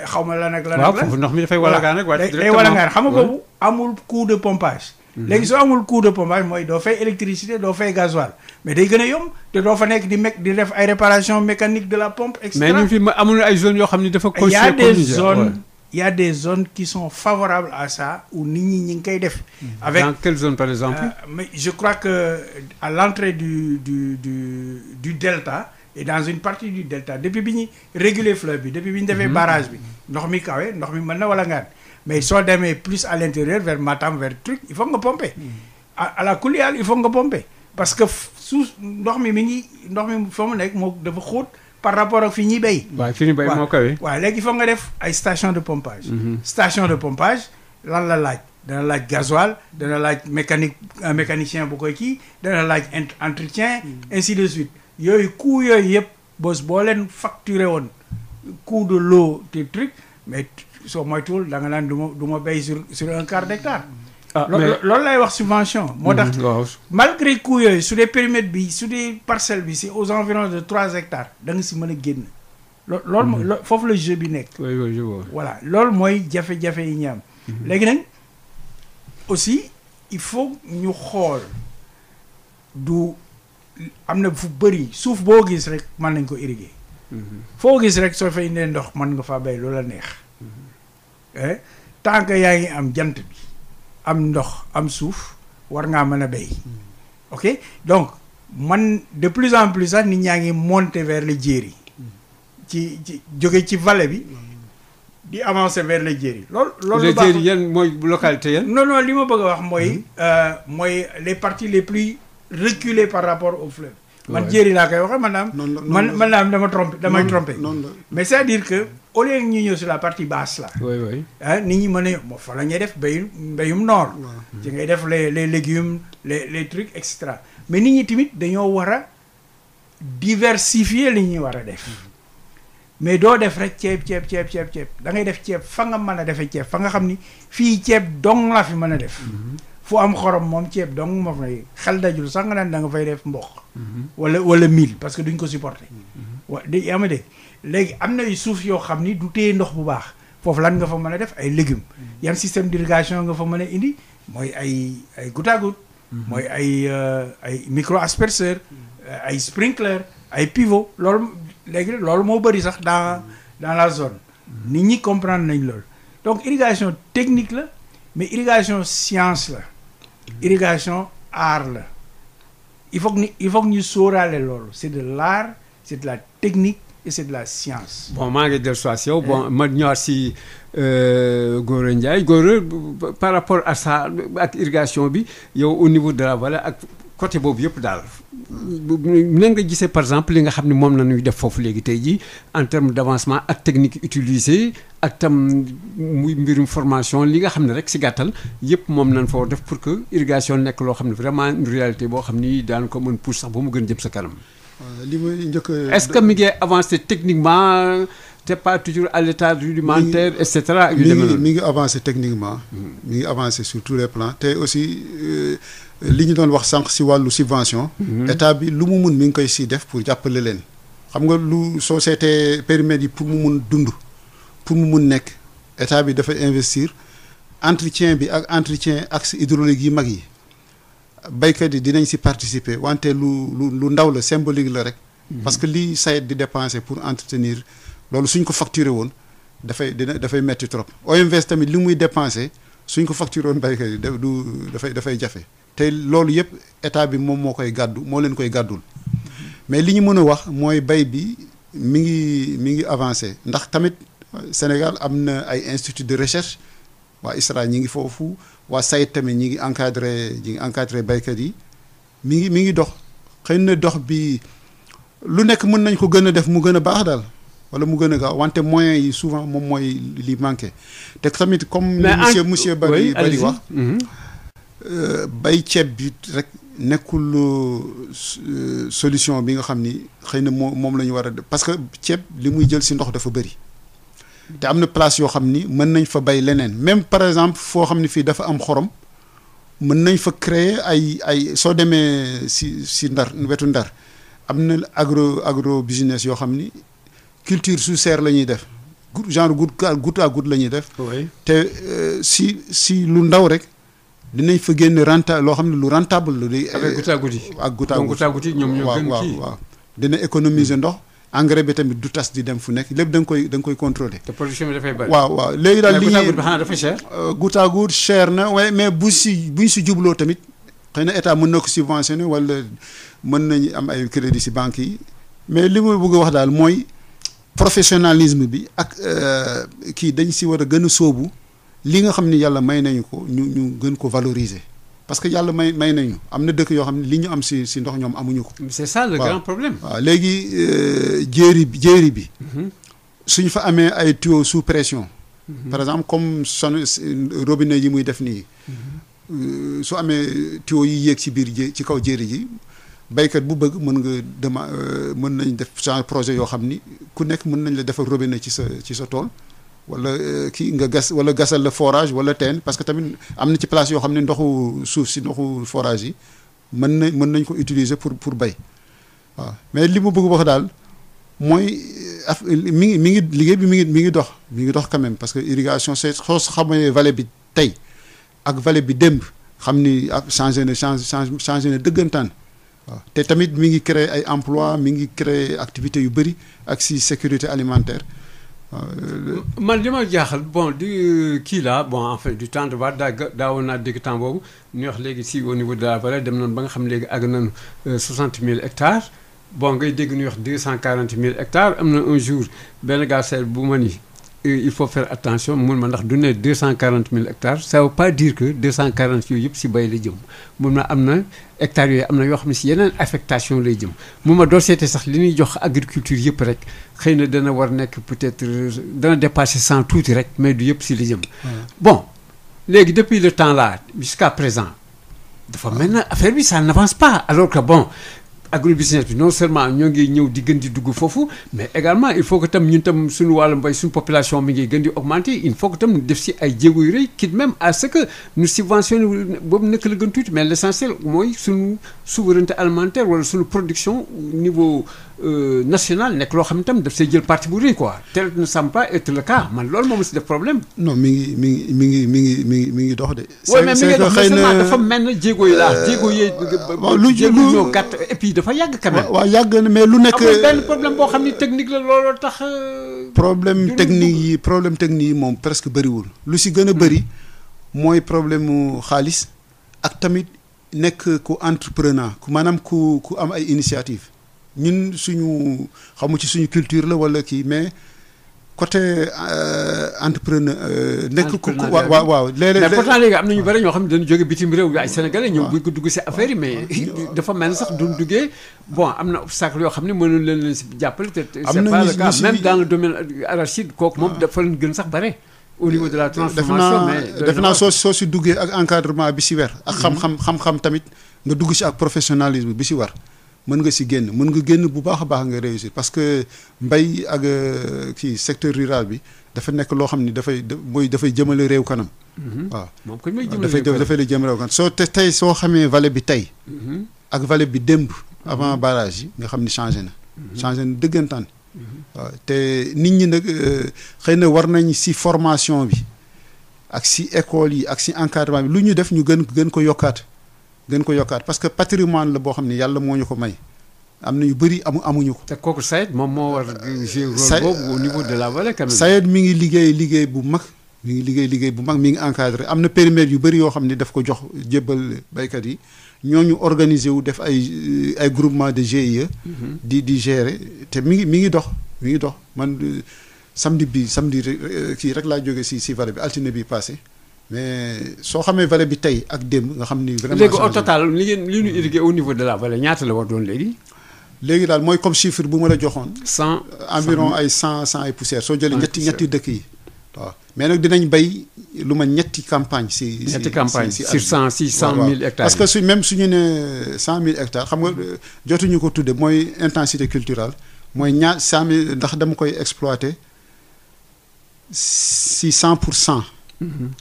xaw ma lan ak lan. waaw foofu ndox mi dafay walangaan rek. waaye day walangaan xam nga boobu amul coût de pompage. léegi soo amul coût de pompage mooy doo fay électricité doo fay gasoil mais day gën a yomb te doo fa nekk di def ay réparation mécanique de la pompe et cetera. mais ñu fi amul ay zones yoo xam ne dafa. il y a des zones il y a des zones qui sont favorables à ça où nit ñi ngi koy def. Avec dans quelle zone par exemple? Mais je crois que à l'entrée du delta et dans une partie du delta depuis bi ñu réguler fleuve bi depuis bi ñu defee barrage bi ndox mi kawe ndox mi mën na wala ngaan mais soo demee plus à l'intérieur vers Matam vers truc il faut nga pomper. à la Koulial il faut nga pomper parce que suuf ndox mi fa mu nekk moo dafa xóot. par rapport ak fi ñuy béy. waaw fi ñuy béy moo kawe. waaw léegi il faut nga def ay station de pompage. station de pompage lan la laaj dana laaj gasoil dana laaj mécanicien bu koy kii dana laaj entretien ainsi de suite yooyu coût yooyu yëpp boo leen facturé woon coût de l'eau te truc mais soo moytuwul da nga naan du ma béy sur un quart d'hectare. loolu lay wax subvention. moo tax malgré coût yooyu su dee périmètre bi su dee parcelle bi c'est aux environs de 3 hectares da nga si mën a génn. loolu foofu la jeu bi nekk. oui je vois. voilà loolu mooy jafe-jafe yi ñu am. léegi nag aussi il faut ñu xool du am na fu bëri suuf boo gis rek mën nañ ko irriguer. foo gis rek soo fay indee ndox mën nga faa béy loola neex. tant que yaa ngi am jant bi. am ndox am suuf war ngaa mën a béy ok donc man de plus en plus sax nit ñaa ngi monter vers le Djeri ci jóge ci vallée bi di avancer vers le Djeri loolu le Djeri yan mooy localité yan non li ma bëgg a wax mooy les parties les plus reculées par rapport au fleuve man Djeri laa koy waxee man damay trompé mais c'est-à-dire que au lieu ñu ñëw sur la partie basse là. oui nit ñi mën a fa la ñuy def mbéyum noor. ci ngay def les légumes les trucs et cetera mais nit ñi tamit dañoo war a diversifier li ñuy war a def mais doo def rek ceeb da ngay def ceeb fa nga mën a defee ceeb fa nga xam ni fii ceeb dong la fi mën a def. fu am xorom moom ceeb dong moo fay xel dajul sax nga naan da nga fay def mboq. wala mil parce que duñ ko supporter. yaa ma dégg léegi am na suuf yoo xam ni du téye ndox bu baax foofu lan nga fa mën a def ay légumes yan système d'irrigation nga fa mën a indi mooy ay goutte à goutte mooy ay micro asperceur ay sprinkler ay pivot loolu moo bëri sax dans la zone nit ñi comprendre nañ loolu donc irrigation technique la mais irrigation science la irrigation art la il faut que ñu sóoraale loolu c'est de l'art c'est de la technique et c'est de la science. bon maa ngi dellu si yow bon ma ñëwaat si Gora Ndiaye Gora par rapport à ça ak irrigation bi yow au niveau de la vallée ak côté boobu yëpp daal na nga gisee par exemple li nga xam ne moom la ñuy def foofu léegi tey jii en termes d'avancement ak technique utilisée ak tam muy mbirum formation li nga xam ne rek si gàttal yëpp moom nañ foo def pour que irrigation nekk loo xam ne vraiment une réalité boo xam ni daan ko mën pousse sax ba mu gën jëm sa kanam. li may njëkk est-ce que mi ngi avancé techniquement te pas toujours à l'état rudimentaire et cetera. mi ngi avancé techniquement. mi ngi avancé sur tous les plans te aussi li ñu doon wax sànq si wàllu subvention. état bi lu mu mun mi ngi koy si def pour jàppale leen. xam nga lu soo seetee périmètres yi pour mu mun dund pour mu mun nekk état bi dafay investir entretien bi ak entretien axe hydraulique yi mag yi. baykat yi dinañ si participer wante lu ndaw la symbolique la rek. parce que lii SAED di dépenser pour entretenir loolu suñ ko facturer woon dafay metti trop. OMVS tamit li muy dépenser suñ ko facturer woon baykat yi dafay jafe te loolu yëpp état bi moom moo leen koy gàddul mais li ñu mën a wax mooy bay bi mi ngi avancé ndax tamit Sénégal am na ay institut de recherche waa ISRA ñi ngi foofu. waa SAED tamit ñi ngi encadré baykat yi mi ngi dox xëy na dox bi lu nekk mën nañ ko gën a def mu gën a baax daal wala mu gën a gaaw wante moyens yi souvent moom mooy li manqué te tamit comme monsieur Bari wax bay ceeb bi rek nekkul solution bi nga xam ni xëy na moom la ñu war a def parce que ceeb li muy jël si ndox dafa bëri te am na place yoo xam ni mën nañ fa bay leneen même par exemple foo xam ne fii dafa am xorom mën nañ fa créer ay soo demee si Ndar wetu Ndar am na agro business yoo xam ni culture sous serre la ñuy def genre goutte à goutte la ñuy def. te si lu ndaw rek dinañ fa génn loo xam ne lu rentable la. avec goutte à goutte yi. ak goutte à goutte yi ñoom ñoo gën kii waaw dina économiser ndox engrais bi tamit du tas di dem fu nekk lépp da nga koy contrôler. te production bi dafay bari. waaw léegi daal li goutte à goutte bi xanaa dafa cher. goutte à goutte cher na waaye mais buñ si jubloo tamit xëy na état mën na ko subventionné wala mën nañu am ay crédit si banques yi mais li ma bëgg a wax daal mooy professionnalisme bi ak kii dañ si war a gën a sóobu li nga xam ni yàlla may nañu ko ñu gën ko valoriser. parce que yàlla may nañu am na dëkk yoo xam ne li ñu am si ndox ñoom amuñu ko. c'est ça le grand problème. waaw léegi jéeri bi. suñu fa amee ay tuyaux sous pression. par exemple comme robinet yi muy def nii. su amee tuyaux yi yéeg ci biir ci kaw jéeri ji baykat bu bëgg mën nga mën nañ def genre projet yoo xam ni ku nekk mën nañ la defal robinet ci sa tool. wala kii nga gasal la forage wala teen parce que tamit am na ci place yoo xam ne ndoxu suuf si ndoxu forage yi mën nañ ko utiliser pour bay waaw mais li mu bëgg wax daal mooy mi ngi liggéey bi mi ngi dox quand même parce que irrigation c'est soo xamee vallée bi tey ak vallée bi démb xam ni ak changé na dëggantaan waaw te tamit mi ngi créer ay emploi mi ngi créer activités yu bëri ak si sécurité alimentaire. man li ma jaaxal bon du kii la bon en fait du temps de Wade daawoon naa dégg temps boobu ñu wax léegi si au niveau de la vallée dem nañ ba nga xam léegi àgg nañu 60 000 hectares bon ngay dégg ñuy wax 240 000 hectares am na un jour benn gars seet bu ma ni il faut faire attention mun ma ndax du ne 240 000 hectares ça veut pas dire que 240 yooyu yëpp si bay la jëm mun ma am na hectares yooyu am na yoo xam ne si yeneen affectation lay jëm mun ma doo seete sax li ñuy jox agriculture yëpp rek xëy na dana war nekk peut-être dana dépasser 100 tuuti rek mais du yëpp si li jëm. bon léegi depuis le temps là jusqu'à présent dafa mel na affaire bi ça n'avance pas alors que bon. agrobusiness bi non seulement ñoo ngi ñëw di gën di dugg foofu mais également il faut que tam ñun tam suñu wàllu mbay suñu population mi ngi gën di augmenter il faut que tam def si ay jéego yu rëy quitte même à ce que ñu subventionné boobu nekk la gën tuuti mais l' essentiel mooy suñu souveraineté alimentaire wala suñu production niveau national nekk loo xam ne tam daf see jël partie bu rëy quoi tel ne semble pas être le cas man loolu moom si def problème. non mi ngi dox de. c'est mais mi ngi dox mais seulement dafa mel na jéego yi laa jéego yi. jéego ñoo gàtt et puis dafa yàgg quand même. waaw yàgg na mais lu nekk. amul benn problème boo xam ni technique la looloo tax. problème technique yi moom presque bëriwul. lu si gën a bëri mooy problème mu xaalis ak tamit nekk ku entrepreneur ku maanaam ku am ay initiative ñun suñu xamu ci suñu culture la wala kii mais côté entrepreneur. nekk ku waaw léeg-léeg mais pourtant léegi am na ñu bëri ñoo xam ne dañu jóge bitim réew ay sénégalais ñoom bu ko dugg si affaire yi mais dafa mel sax duñ duggee bon am na obstacle yoo xam ne mënuñ leen si jàppale te c'est pas le cas même dans le domaine arachide kooku moom dafa leen gën sax bare au niveau de la transformation mais def naa soo si duggee ak encadrement bi si war ak xam-xam tamit nga dugg si ak professionnalisme bi si war mën nga si génn bu baax a baax nga réussir parce que mbay ak kii secteur rural bi dafa nekk loo xam ni dafay jëmale réew kanam. waaw moom koy may jëmale dafay la jëmale réew kanam tey soo xamee vallée bi tey. ak vallée bi démb. avant barrage yi nga xam ni changé na. changé na dëggantaan. waaw te nit ñi nag xëy na war nañ si formation bi ak si école yi ak si encadrement bi lu ñu def ñu gën ko yokkaat. parce que patrimoine la boo xam ne yàlla moo ñu ko may am na yu bëri amuñu ko. te kooku SAED moom moo war a jouer rôle boobu au niveau de la vallée quand même. SAED mi ngi liggéey bu mag mi ngi encadré am na périmètre yu bëri yoo xam ne daf ko jox jébbal baykat yi ñooñu organiser wu def ay groupement de GIE. di gérer te mi ngi dox man samedi kii rek laa jógee si vallée bi altine bi passé mais soo xamee vallée bi tey ak démb nga xam ni. vraiment léegi au total li ñu irrigué au niveau de la vallée ñaata la war doon léegi. léegi daal mooy comme chiffre bu ma la joxoon. 100 environ ay 100 ay poussière soo jëlee ñetti dëkk yi. waaw mais nag dinañ bay lu ma ñetti campagne si campagne sur 100 000 hectares. parce que suñu ne 100 000 hectares xam nga jotuñu ko tudde mooy intensité culturelle mooy 100 000 ndax dama koy exploiter si 100%.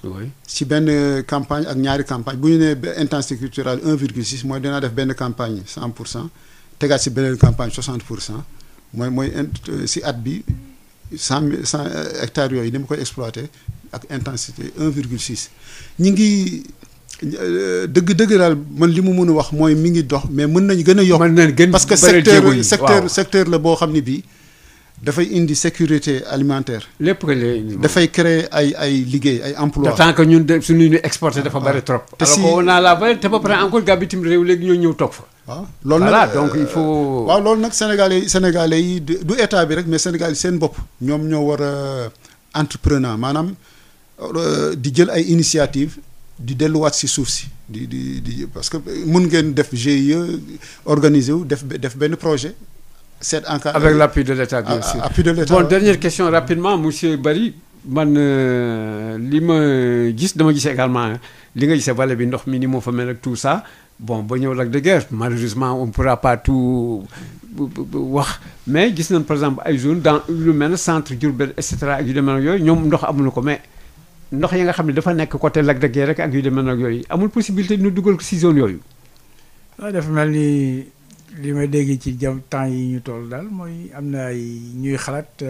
oui ci benn campagne ak ñaari campagne bu ñu nee intensité culturelle 1,6 mooy dinaa def benn campagne 100% tegaat si beneen campagne 60% mooy si at bi 100 hectares yooyu ni ma koy exploité ak intensité 1,6 ñi ngi dëgg daal man li mu mën a wax mooy mi ngi dox mais mën nañu gën a yokk parce que secteur la boo xam ne bii dafay indi sécurité alimentaire. lépp que les. dafay créer ay liggéey ay emploi. tant que ñun de suñu ñu exporté dafa bari trop. te alors si que on a la valeur te ba pare encore gaa bitim réew léegi ñoo ñëw toog fa. waaw loolu nag voilà donc il faut. waaw loolu nag sénégalais yi du état bi rek mais sénégalais yi seen bopp ñoom ñoo war a entrepreneur maanaam di jël ay initiative di delluwaat si suuf si di parce que mun ngeen def GIE organiser wu def benn projet. c'est en cas avec l'appui de l'État bien sûr. appui de l'État. Bon dernière question rapidement monsieur Barry man li ma gis dama gis également li nga gisee vallée bi ndox mi ni moo fa mel ak tout ça bon ba ñëw Lac de Guiers malheureusement on pourra pas tout wax mais gis nañ par exemple ay zones dans lu mel ne centre Diourbel et cetera ak yu demee ak yooyu ñoom ndox amuñu ko mais ndox yi nga xam ne dafa nekk côté Lac de Guiers rek ak yu demee ak yooyu amul possibilité ñu dugal ko si zone yooyu. waaw dafa mel ni li ma dégg ci temps yi ñu toll daal mooy am na ay ñuy xalaat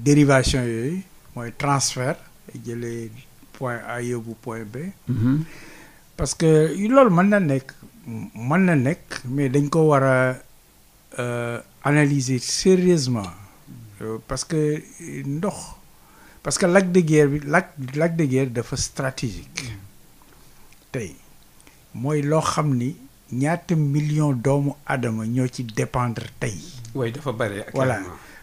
dérivation yooyu mooy transfert jëlee point A yóbbu point B. parce que loolu mën na nekk mais dañ ko war a analyser sérieusement parce que Lac de Guiers bi Lac de Guiers dafa stratégique tey mooy loo xam ni ñaata million doomu aadama ñoo ci dépendre tey. oui dafa bari. voilà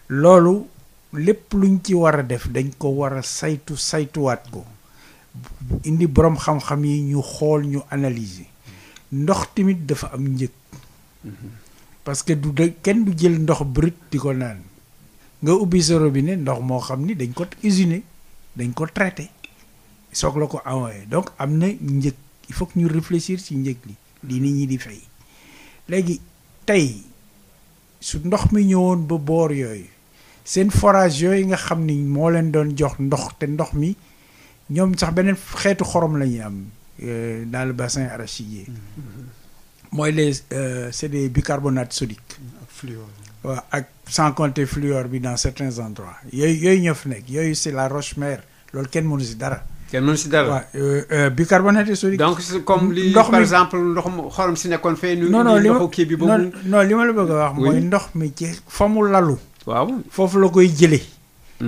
loolu lépp luñ ci war a def dañ ko war a saytuwaat ko indi borom xam-xam yi ñu xool ñu analyser ndox tamit dafa am njëg. parce que kenn du jël ndox brut di ko naan nga ubbi sa robinet ndox moo xam ni dañ ko usiné dañ ko traité soog la ko envoyé donc am na njëg il faut que ñu réfléchir ci njëg li nit ñi di fay léegi tey su ndox mi ñëwoon ba boor yooyu seen forage yooyu nga xam ni moo leen doon jox ndox te ndox mi ñoom sax beneen xeetu xorom la ñuy am dans le bassin arachidier mooy c'est des bicarbonates sodiques. waaw ak sans compter fluor bi dans certains endroits yooyu ñoo fi nekk yooyu c'est la roche mère loolu kenn mënu si dara. kenn mënu si dara waaw bicarbonate sodique. donc c'est comme li par exemple ndox xorom si nekkoon fee. non li ma la bëgg a wax. mooy ndox mi ci fa mu lalu. waaw foofu la koy jëlee.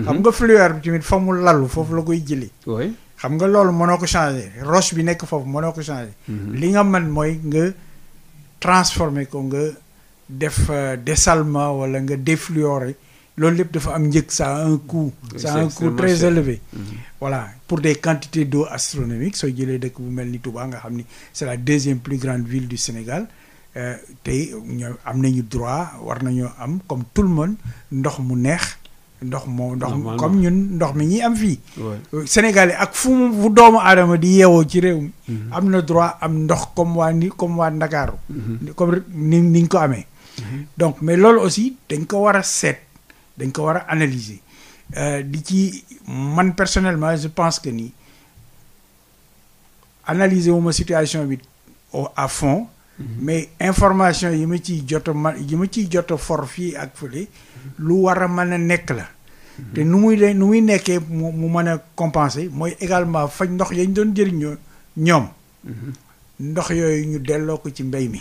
xam nga fluor bi tamit fa mu lalu foofu la koy jëlee. oui xam nga loolu mënoo ko changer roche bi nekk foofu mënoo ko changer. li nga mën mooy nga transformer ko nga def dessalement wala nga défluorer. loolu lépp dafa am njëg ça a un coût. ça a un coût très élevé. voilà pour des quantités d'eau astronomiques soo jëlee dëkk bu mel ni Touba nga xam ni c'est la deuxième plus grande ville du Sénégal tey ñoo am nañu droit war nañoo am comme tout le monde ndox mu neex ndox comme ñun ndox mi ñi am fii. Sénégalais ak fu doomu aadama di yeewoo ci réew mi. am na droit am ndox comme waa Ndakaaru. comme niñ ko amee. donc mais loolu aussi dañ ko war a seet. dañ ko war a analyser di ci man personnellement je pense que ni analyser wu ma situation bi à fond. mais information yi ma ciy jot a for fii ak fële lu war a mën a nekk la. te nu muy nekkee mu mën a compenser mooy également faj ndox yañ doon jëriñoo ñoom. ndox yooyu ñu delloo ko ci mbéy mi.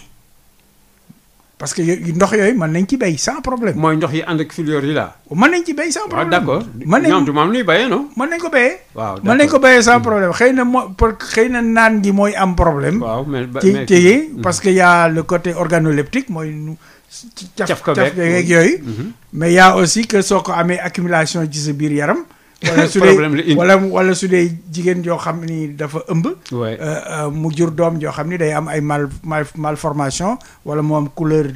parce que ndox yooyu mën nañ ci béy sans problème. mooy ndox yi ànd ak fluor yi la. mën nañ ci béy sans problème. d'accord ñoom du moom nuy béyee non. mën nañ ko béyee. waaw mën nañ ko béyee sans problème xëy na naan gi mooy am problème. waaw mais parce que y a le côté organoleptique mooy. caf ko beeg yooyu. mais y a aussi que soo ko amee accumulation ci sa biir yaram. wala su dee jigéen joo xam ni dafa ëmb. mu jur doom joo xam ni day am ay malformation wala mu am couleur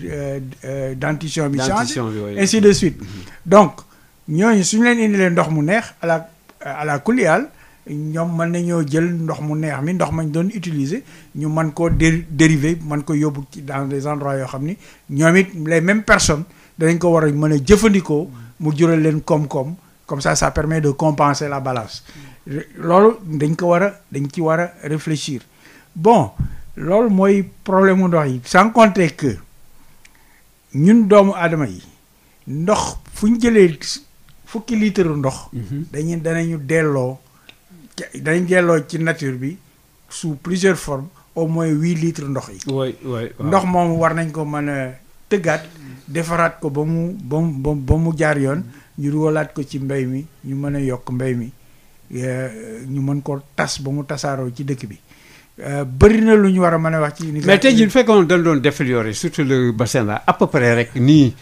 dentition bi changé ainsi de suite. donc ñooñu suñu leen indilee ndox mu neex à la kuliyal ñoom mën nañoo jël ndox mu neex mi ndox mañ doon utiliser ñu mën koo dériver mën ko yóbbu ci dans des endroits yoo xam ni ñoom it les mêmes personnes danañ ko war a mën a jëfandikoo mu jural leen koom-koom. comme ça permet de compenser la balance loolu dañ ci war a réfléchir bon loolu mooy problème mu ndox yi sans compter que ñun doomu aadama yi ndox fu ñu jëlee fukki litre ndox. danañ delloo ci nature bi sous plusieurs formes au moins 8 litres ndox yi. oui ndox moom war nañ ko mën a tëggaat. defaraat ko ba mu jaar yoon ñu duwalaat ko ci mbay mi ñu mën a yokk mbay mi ñu mën ko tas ba mu tasaaroo ci dëkk bi bëri na lu ñu war a mën a wax ci. mais tey jii bu fekkoon dañ doon défliorer surtout le bassin là à peu près rek nii.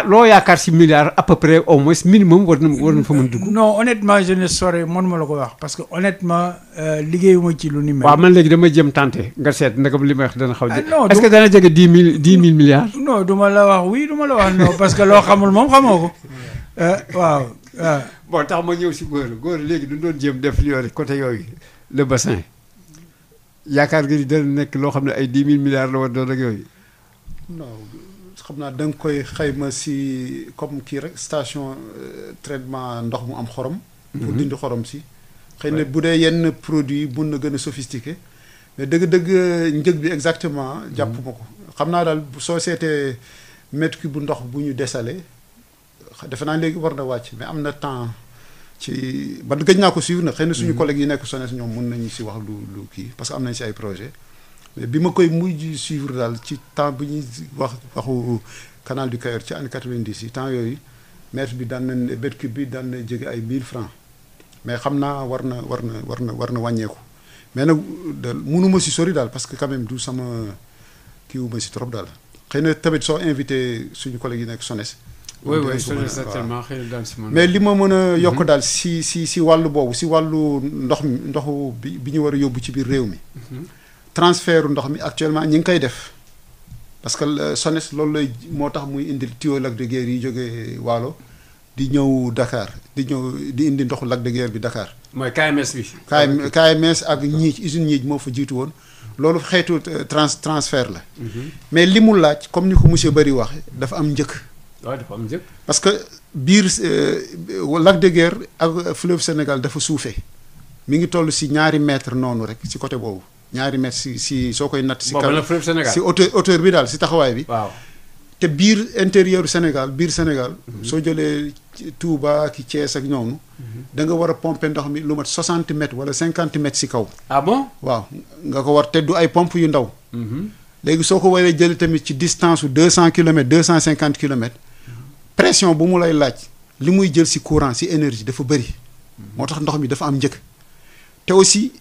loo yaakaar si milliards à peu près au moins minimum war na fa mën dugg. non honnêtement je ne saurais mënuma la ko wax parce que honnêtement liggéeyuma ci lu ni mel. waaw man léegi dama jëm tenté nga seet naka li may wax dana xaw non est-ce que dana jege 10 000 milliards. non du ma la wax oui du ma la wax non parce que loo xamul moom xamoo ko waaw. bon tax ma ñëw si góor léegi du doon jéem défliorer côté yooyu le bassin yaakaar nga ni dana nekk loo xam ne ay 10 000 milliards la war doon ak yooyu. non xam naa da nga koy xayma si comme kii rek station traitement ndox mu am xorom. pour dindi xorom si. xëy na bu dee yenn produit mun na gën a sophistiqué mais dëgg-dëgg njëg bi exactement. jàpp ma ko xam naa daal soo seetee mètre cube bu ndox bu ñu desalee defe naa léegi war na wàcc mais am na temps ci ba gëj naa ko suivre nag xëy na suñu collègues yi nekk SONES ñoom mun nañu si wax lu kii parce que am nañ si ay projet mais bi ma koy mujj suivre daal ci temps bu ñuy waxu canal du Cayor ci année 90 yi temps yooyu mètre bi daan na mètre cube bi daan na jege ay 1000 francs mais xam naa war na wàññeeku mais nag mënuma si sori daal parce que quand même du sama kiiwuma si trop daal xëy na tamit soo invité suñu collègues yi nekk SONES. oui SONES certainement xëy na daal si mais li ma mën a yokk daal si wàllu boobu si wàllu ndoxu bi ñu war a yóbbu ci biir réew mi. transfert ndox mi actuellement ñi ngi koy def parce que SONES loolu lay moo tax muy indi tuyau lac de Guiers yi jógee Waalo di ñëw Dakar di indi ndoxu lac de Guiers bi Dakar. mooy KMS bi. KMS ak ñiij usine ñiij moo fa jiitu woon loolu xeetu transfert la. mais li mu laaj comme ni ko monsieur Bari wax dafa am njëkk. waaw dafa am njëkk. parce que biir lac de Guiers ak fleuve Sénégal dafa suufee mi ngi toll si 2 mètres noonu rek si côté boobu. 2 mètres si soo koy natt si kaw si hauteur bi daal si taxawaay bi. waaw te biir intérieur Sénégal biir Sénégal. soo jëlee Touba ki Thiès ak ñoom. da nga war a pomper ndox mi lu mat 60 mètres wala 50 mètres si kaw. ah bon waaw nga ko war te du ay pompe yu ndaw. léegi soo ko waree jëlee tamit ci distance su 200 kilomètres 250 kilomètres. pression bu mu lay laaj li muy jël si courant si énergie dafa bëri. moo tax ndox mi dafa am njëkk te aussi.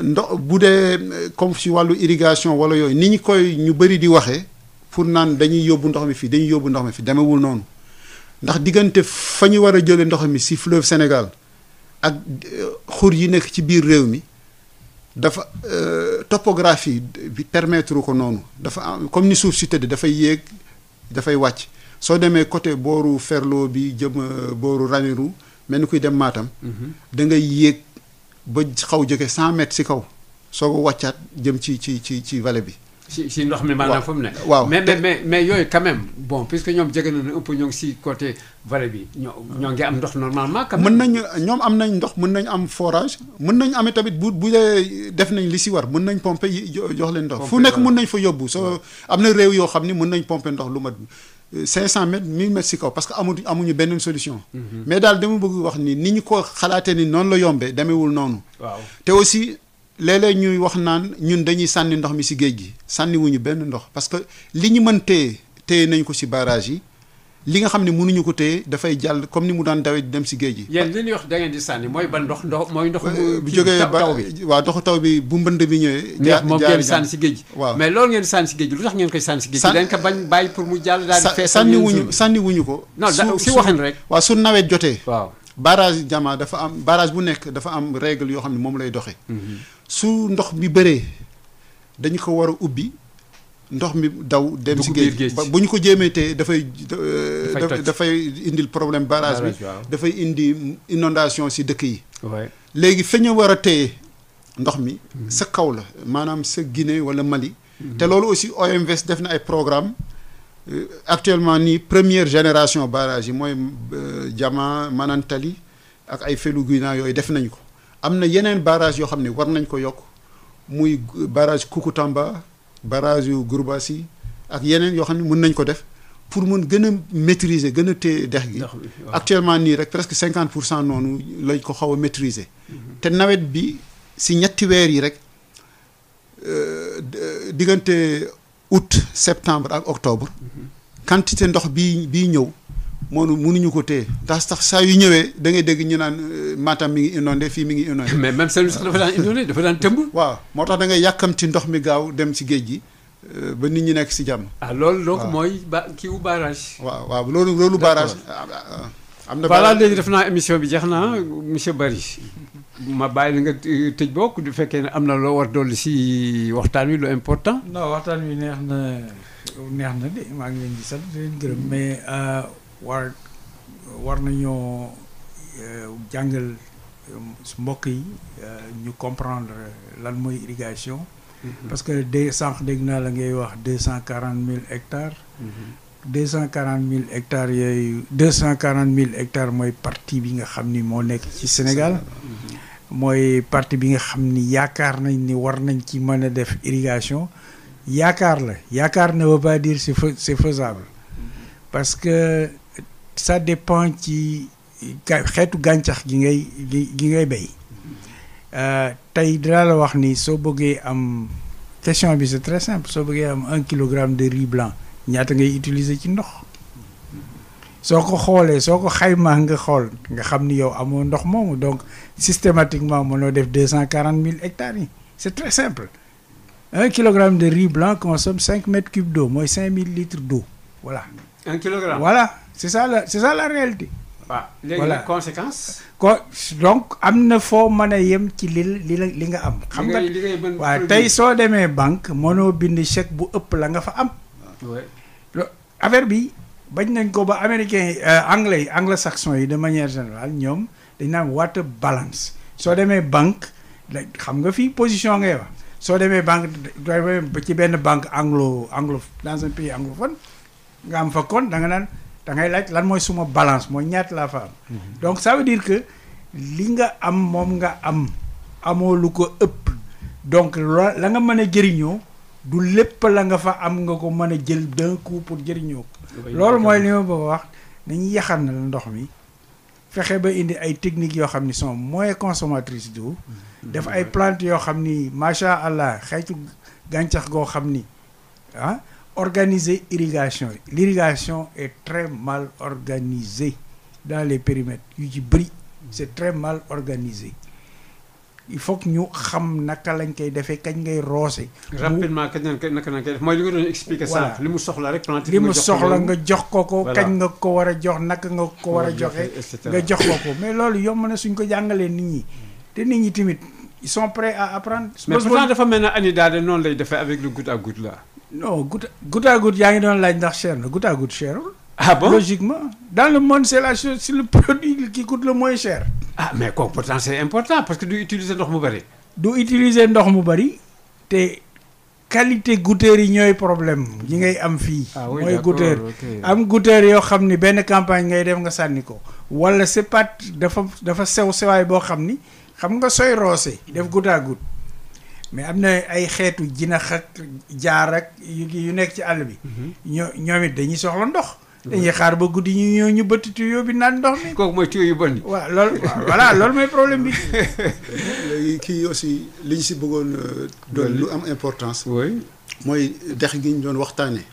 ndox bu dee comme si wàllu irrigation wala yooyu ni ñu koy ñu bëri di waxee pour naan dañuy yóbbu ndox mi fii demewul noonu ndax diggante fa ñu war a jëlee ndox mi si fleuve Sénégal ak xur yi nekk ci biir réew mi dafa topographie bi permettre ko noonu dafa am comme ni suuf si tëdd dafay yéeg dafay wàcc soo demee côté booru Ferlo bi jëm booru Ranérou mel ni kuy dem Matam da ngay yéeg ba xaw jóge 100 mètres si kaw soo ko wàccaat jëm ci vallée bi. si ndox mi maanaam fa mu ne. waaw mais yooyu quand même bon puisque ñoom jege nañu un peu ñoo ngi si côté vallée bi ñoo ngi am ndox normalement. quand même mën nañu ñoom am nañ ndox mën nañu am forage mën nañu amee tamit bu dee def nañ li si war mën nañ pomper jox leen ndox. fu nekk mën nañ fa yóbbu soo am na réew yoo xam ni mën nañ pomper ndox lu mat 500 mètres 1000 mètres si kaw parce que amuñu benn solution. mais daal dama bëgg wax ni ñu ko xalaatee ni noonu la yombee demeewul noonu. waaw te aussi léeg-léeg ñuy wax naan ñun dañuy sànni ndox mi si géej gi sànniwuñu benn ndox parce que li ñu mën téye nañ ko si barrage yi li nga xam ne mënuñu ko téye dafay jàll comme ni mu daan dawee di dem si géej gi. yéen li ñuy wax da ngeen di sànni mooy ban ndox mooy ndox bu jógee taw bi waaw ndoxu taw bi bu mbënd bi ñëwee. moom ngeen sànni si géej gi. waaw mais loolu ngeen sànni si géej gi lu tax ngeen koy sànni si géej gi. dañ ko bañ bàyyi pour mu jàll daal di fees. sànniwuñu ko. non si waxin rek. waaw su nawet jotee. waaw barrage Jama dafa am barrage bu nekk dafa am règle yoo xam ne moom lay doxee. su ndox mi bëree dañu ko war a ubbi ndox mi daw dem si géej bu ñu ko jéemee te dafay indil problème barrage bi dafay indi inondation si dëkk yi. léegi fa ñu war a téye ndox mi sa kaw la maanaam sa Guinée wala Mali. te loolu aussi OMVS def na ay programme actuellement nii première génération barrage yi mooy Jama Manantali ak ay Félou-Guina yooyu def nañu ko. am na yeneen barrage yoo xam ne war nañ ko yokk muy barrage Koukountamba barrage yu Gourbassi ak yeneen yoo xam ne mën nañ ko def pour mën gën a maîtriser gën a téye dex gi. actuellement nii rek presque 50% noonu lañ ko xaw a maîtriser. te nawet bi si ñetti weer yi rek diggante août septembre ak octobre quantité ndox bii ñëw mënuñu ko téye ndax sax saa yu ñëwee da ngay dégg ñu naan Matam mi ngi inondé fii mi ngi inondé. mais même Saint-Louis sax dafa daan inondé dafa daan tëmb. waaw moo tax da ngay yàkkamti ndox mi gaaw dem ci géej gi ba nit ñi nekk ci jàmm. loolu donc mooy kii wu barrage. waaw loolu barrage. am na voilà léegi def naa émission bi jeex na monsieur Barry ma bàyyi la nga tëj bokk du fekkee ne am na loo war dolli ci waxtaan wi lu important. non waxtaan wi neex na de maa ngi leen di sant di leen gërëm mais war nañoo jàngal mbokk yi ñu comprendre lan mooy irrigation. parce que sànq dégg naa la ngay wax 240 000 hectares. 240 000 hectares yooyu 240 000 hectares mooy partie bi nga xam ni moo nekk ci Sénégal. mooy partie bi nga xam ni yaakaar nañ ni war nañ ci mën a def irrigation yaakaar ne veut pas dire c'est faisable parce que ça dépend ci xeetu gàncax gi ngay béy tey dinaa la wax ni soo bëggee am question bi c'est très simple soo bëggee am 1 kilogramme de riz blanc ñaata ngay utiliser ci ndox soo ko xoolee soo ko xaymaa nga xool nga xam ni yow amoo ndox moomu donc systématiquement mënoo def 240 000 hectares yi c'est très simple 1 kilogramme de riz blanc consomme 5 mètres cubes d'eau mooy 5000 litres d'eau voilà. 1 kilogramme voilà c'est ça la réalité. waaw léegi voilà nag conséquence. donc am na foo mën a yem ci li nga am. xam nga waaw tey soo demee banque mënoo bind chèque bu ëpp la nga fa am. affaire bi. bañ nañ ko ba américains yi anglais yi anglo-saxons yi de manière générale ñoom dañ naan water balance soo demee banque xam nga fii position ngay wax soo demee banque ci benn banque anglo dans un pays anglophone nga am fa compte da ngay laaj lan mooy suma balance mooy ñaata laa fa am. donc ça veut dire que li nga am moom nga am amoo lu ko ëpp donc la nga mën a jëriñoo du lépp la nga fa am nga ko mën a jël d'un coup pour jëriñoo ko. loolu mooy li ma bëgg wax nañu yaxanal ndox mi fexe ba indi ay techniques yoo xam ni sont moins consommatrices d'eau def ay plantes yoo xam ni macha allah xeetu gàncax goo xam ni organiser irrigation yi l'irrigation est très mal organisée dans les périmètres yu ci bëri c'est très mal organisé il faut que ñu xam naka lañ koy defee kañ ngay roose. rapidement naka lañ koy def mooy li nga doon expliquer. voilà li mu soxla rek. li mu soxla nga jox ko kañ nga ko war a jox naka nga ko war a joxe. nga jox ko mais loolu yomb na suñ ko jàngalee nit ñi te nit ñi tamit ils sont prêts à apprendre. mais pourtant dafa mel ne Annie Daade noonu lay defee avec le goutte à goutte là. non goutte à goutte yaa ngi doon laaj ndax cher na goutte à goutte cherul. ah bon logiquement dans le monde c'est la chose c'est le produit qui coûte le moins cher. ah mais kooku pourtant c'est important parce que du utiliser ndox mu bari. du utiliser ndox mu bari te qualité goutteur yi ñooy problème yi ngay am fii. mooy goutteur am goutteur yoo xam ni benn campagne ngay def nga sànni ko. wala c'est pas dafa sewaay boo xam ni xam nga sooy roose def goutte à goutte mais am na ay xeetu jinax ak jaar ak yu nekk ci àll bi. ñoom it dañuy soxla ndox. dañuy xaar ba guddi ñu ñëw ñu bëtt tuyau bi naan ndox mi. kooku mooy tuyau yu bon yi. waaw loolu voilà loolu mooy problème bi. léegi kii aussi li ñu si bëggoon doon lu am importance. oui mooy dex gi ñu doon waxtaanee.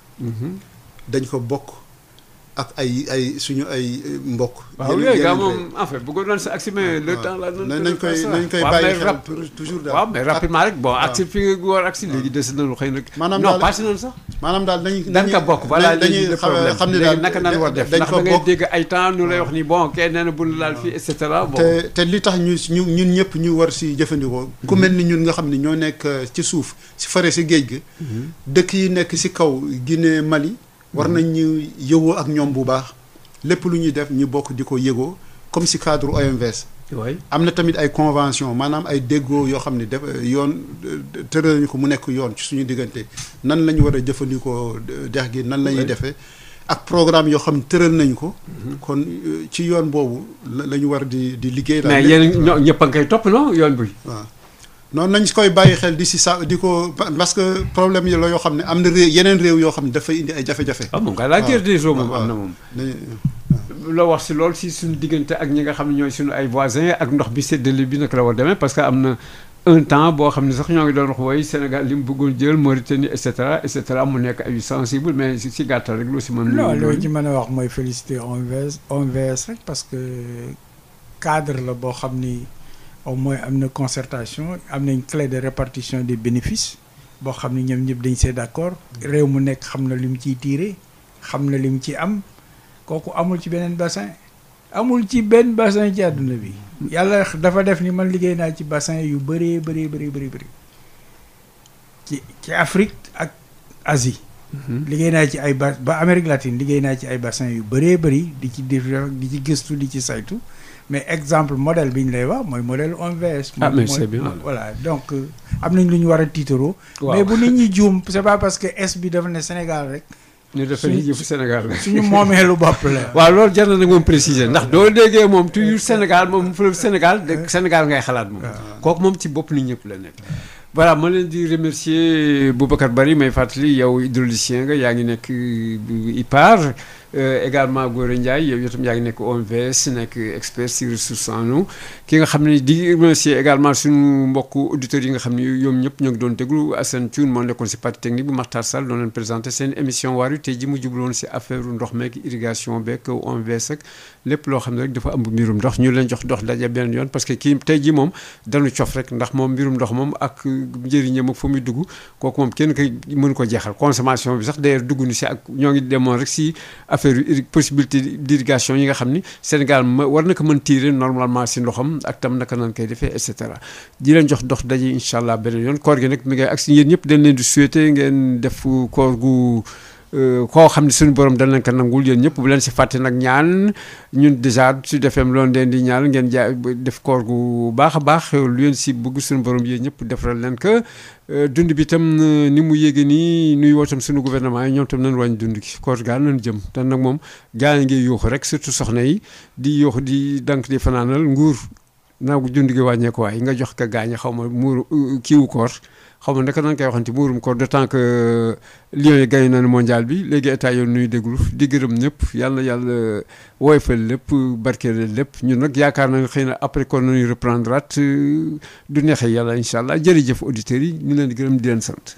dañ ko bokk ak ay suñu ay mbokk. waaw léegi gaa moom en fait bëggoon nañ sa agsi mais le temps là. nañ koy bàyyi xel toujours daal. waaw mais rapidement rek bon agsi fi nga war agsi léegi des na lu xëy na. maanaam non passé nañ sax. maanaam daal dañ ko bokk voilà léegi le problème xam ne léegi daal naka naan war def ndax da ngay dégg ay temps ñu lay wax ni bon kenn nee na bul laal fii et cetera bon. te li tax ñun ñëpp ñu war si jëfandikoo. ku mel ni ñun nga xam ne ñoo nekk ci suuf si fare si géej gi. dëkk yi nekk si kaw Guinée Mali. war nañ ñu yëgoo ak ñoom bu baax. lépp lu ñuy def ñu bokk di ko yëgoo comme si cadre OMVS. oui am na tamit ay convention maanaam ay déggoo yoo xam ne def yoon tëral nañu ko mu nekk yoon ci suñu diggante nan la ñu war a jëfandikoo dex gi nan la ñuy defee ak programme yoo xam ne tëral nañu ko. kon ci yoon boobu la ñu war di liggéey. mais yéen ñëpp a ngi koy topp non yoon bi. waaw noonu nañ koy bàyyi xel di si di ko parce que problème yi la yoo xam ne am na yeneen réew yoo xam ne dafay indi ay jafe-jafe. ah moom kay la guerre des eaux moom am na moom. loo wax si loolu si suñu diggante ak ñi nga xam ne ñooy suñu ay voisins ak ndox bi séddale bi naka la war demee parce que am na un temps boo xam ne sax ñoo ngi doon wax woy Sénégal li mu bëggoon jël Mauritanie et cetera mu nekk ay sensible mais si gàttal rek loo si mën. non loolu ci mën a wax mooy féliciter OMVS rek parce que cadre la boo xam ni au moins am na concertation am nañ clé de répartition des bénéfices boo xam ni ñoom ñëpp dañ see d'accord réew mu nekk xam na li mu ciy tiire xam na li mu ci am kooku amul ci beneen bassin. amul ci benn bassin ci àdduna bi yàlla dafa def ni man liggéey naa ci bassin yu bëri ci Afrique ak Asie. liggéey naa ci ay ba Amérique latine liggéey naa ci ay bassin yu bëri di ci gëstu di ci saytu mais exemple modèle bi ñu lay wax mooy modèle OMVS. mais c'est bien voilà donc am nañ lu ñu war a tiitaroo. mais bu nit ñi juum c'est pas parce que est bi dafa ne Sénégal rek. ñu defal ñu jëfu Sénégal la suñu moomeelu bopp la. waaw loolu jar na nag moom préciser ndax doo déggee moom toujours Sénégal moom fleuve Sénégal Sénégal ngay xalaat moom. kooku moom ci bopp nit ñëpp la nekk. voilà ma leen di remercier Boubacar Bari may fàttali yow hydraulicien nga yaa ngi nekk IPAR également Gora Ndiaye yow itam yaa ngi nekk OMVS nekk expert sur ressources en eau ki nga xam ne di remercier également suñu mbokku auditeurs yi nga xam ne ñoom ñëpp ñoo ngi doon déglu Assane Thioune moo nekkoon si partie technique bi Makhtar Sall doon leen présenté seen émission Waarwi tey ji mu jubloon si affaire ndox meeg irrigation beeg OMVS ak lépp loo xam ne rek dafa ëmb mbirum ndox ñu leen jox dox daje benn yoon parce que kii tey ji moom dañu cof rek ndax moom mbirum ndox moom ak njëriñam ak fu muy dugg kooku moom kenn koy mënu ko jeexal consommation bi sax d'ailleurs dugg ni si ak ñoo ngi demoon rek si affaire possibilité d'irrigation yi nga xam ni Sénégal war na ko mën tirer normalement si ndoxam ak tam naka nan koy defee et cetera di leen jox dox daje incha allah beneen yoon koor gi nag mi ngi ak si yéen ñëpp dañ leen di souhaiter ngeen def koor gu koo xam ne suñu borom dañ leen ko nangul yéen ñëpp bu leen si fàtte nag ñaan ñun déjà su defeem loolu leen di ñaan ngeen def koor gu baax a baax lu leen si bëgg suñu borom yéen ñëpp defaral leen ko dund bi tam ni mu yéege nii nuy woo tam suñu gouvernement yi ñoom tam nañ wàññi dund gi koor gaa nañ jëm te nag moom gaa yi ngi yuuxu rek surtout soxna yi di yuuxu di dank di fanaanal nguur naa dund gi wàññeeku waay nga jox ko gaañe xaw ma muuru kiiwu koor xaw ma naka nañ koy waxanti muurum koor de tant que Lions yi gagné nañu mondial bi léegi état yoon nuy déglu di gërëm ñëpp yàlla woyofal lépp barkeel lépp ñun nag yaakaar nañu xëy na après kon nañu reprendre du neexee yàlla incha allah jërëjëf auditeurs yi ñu leen di gërëm di leen sant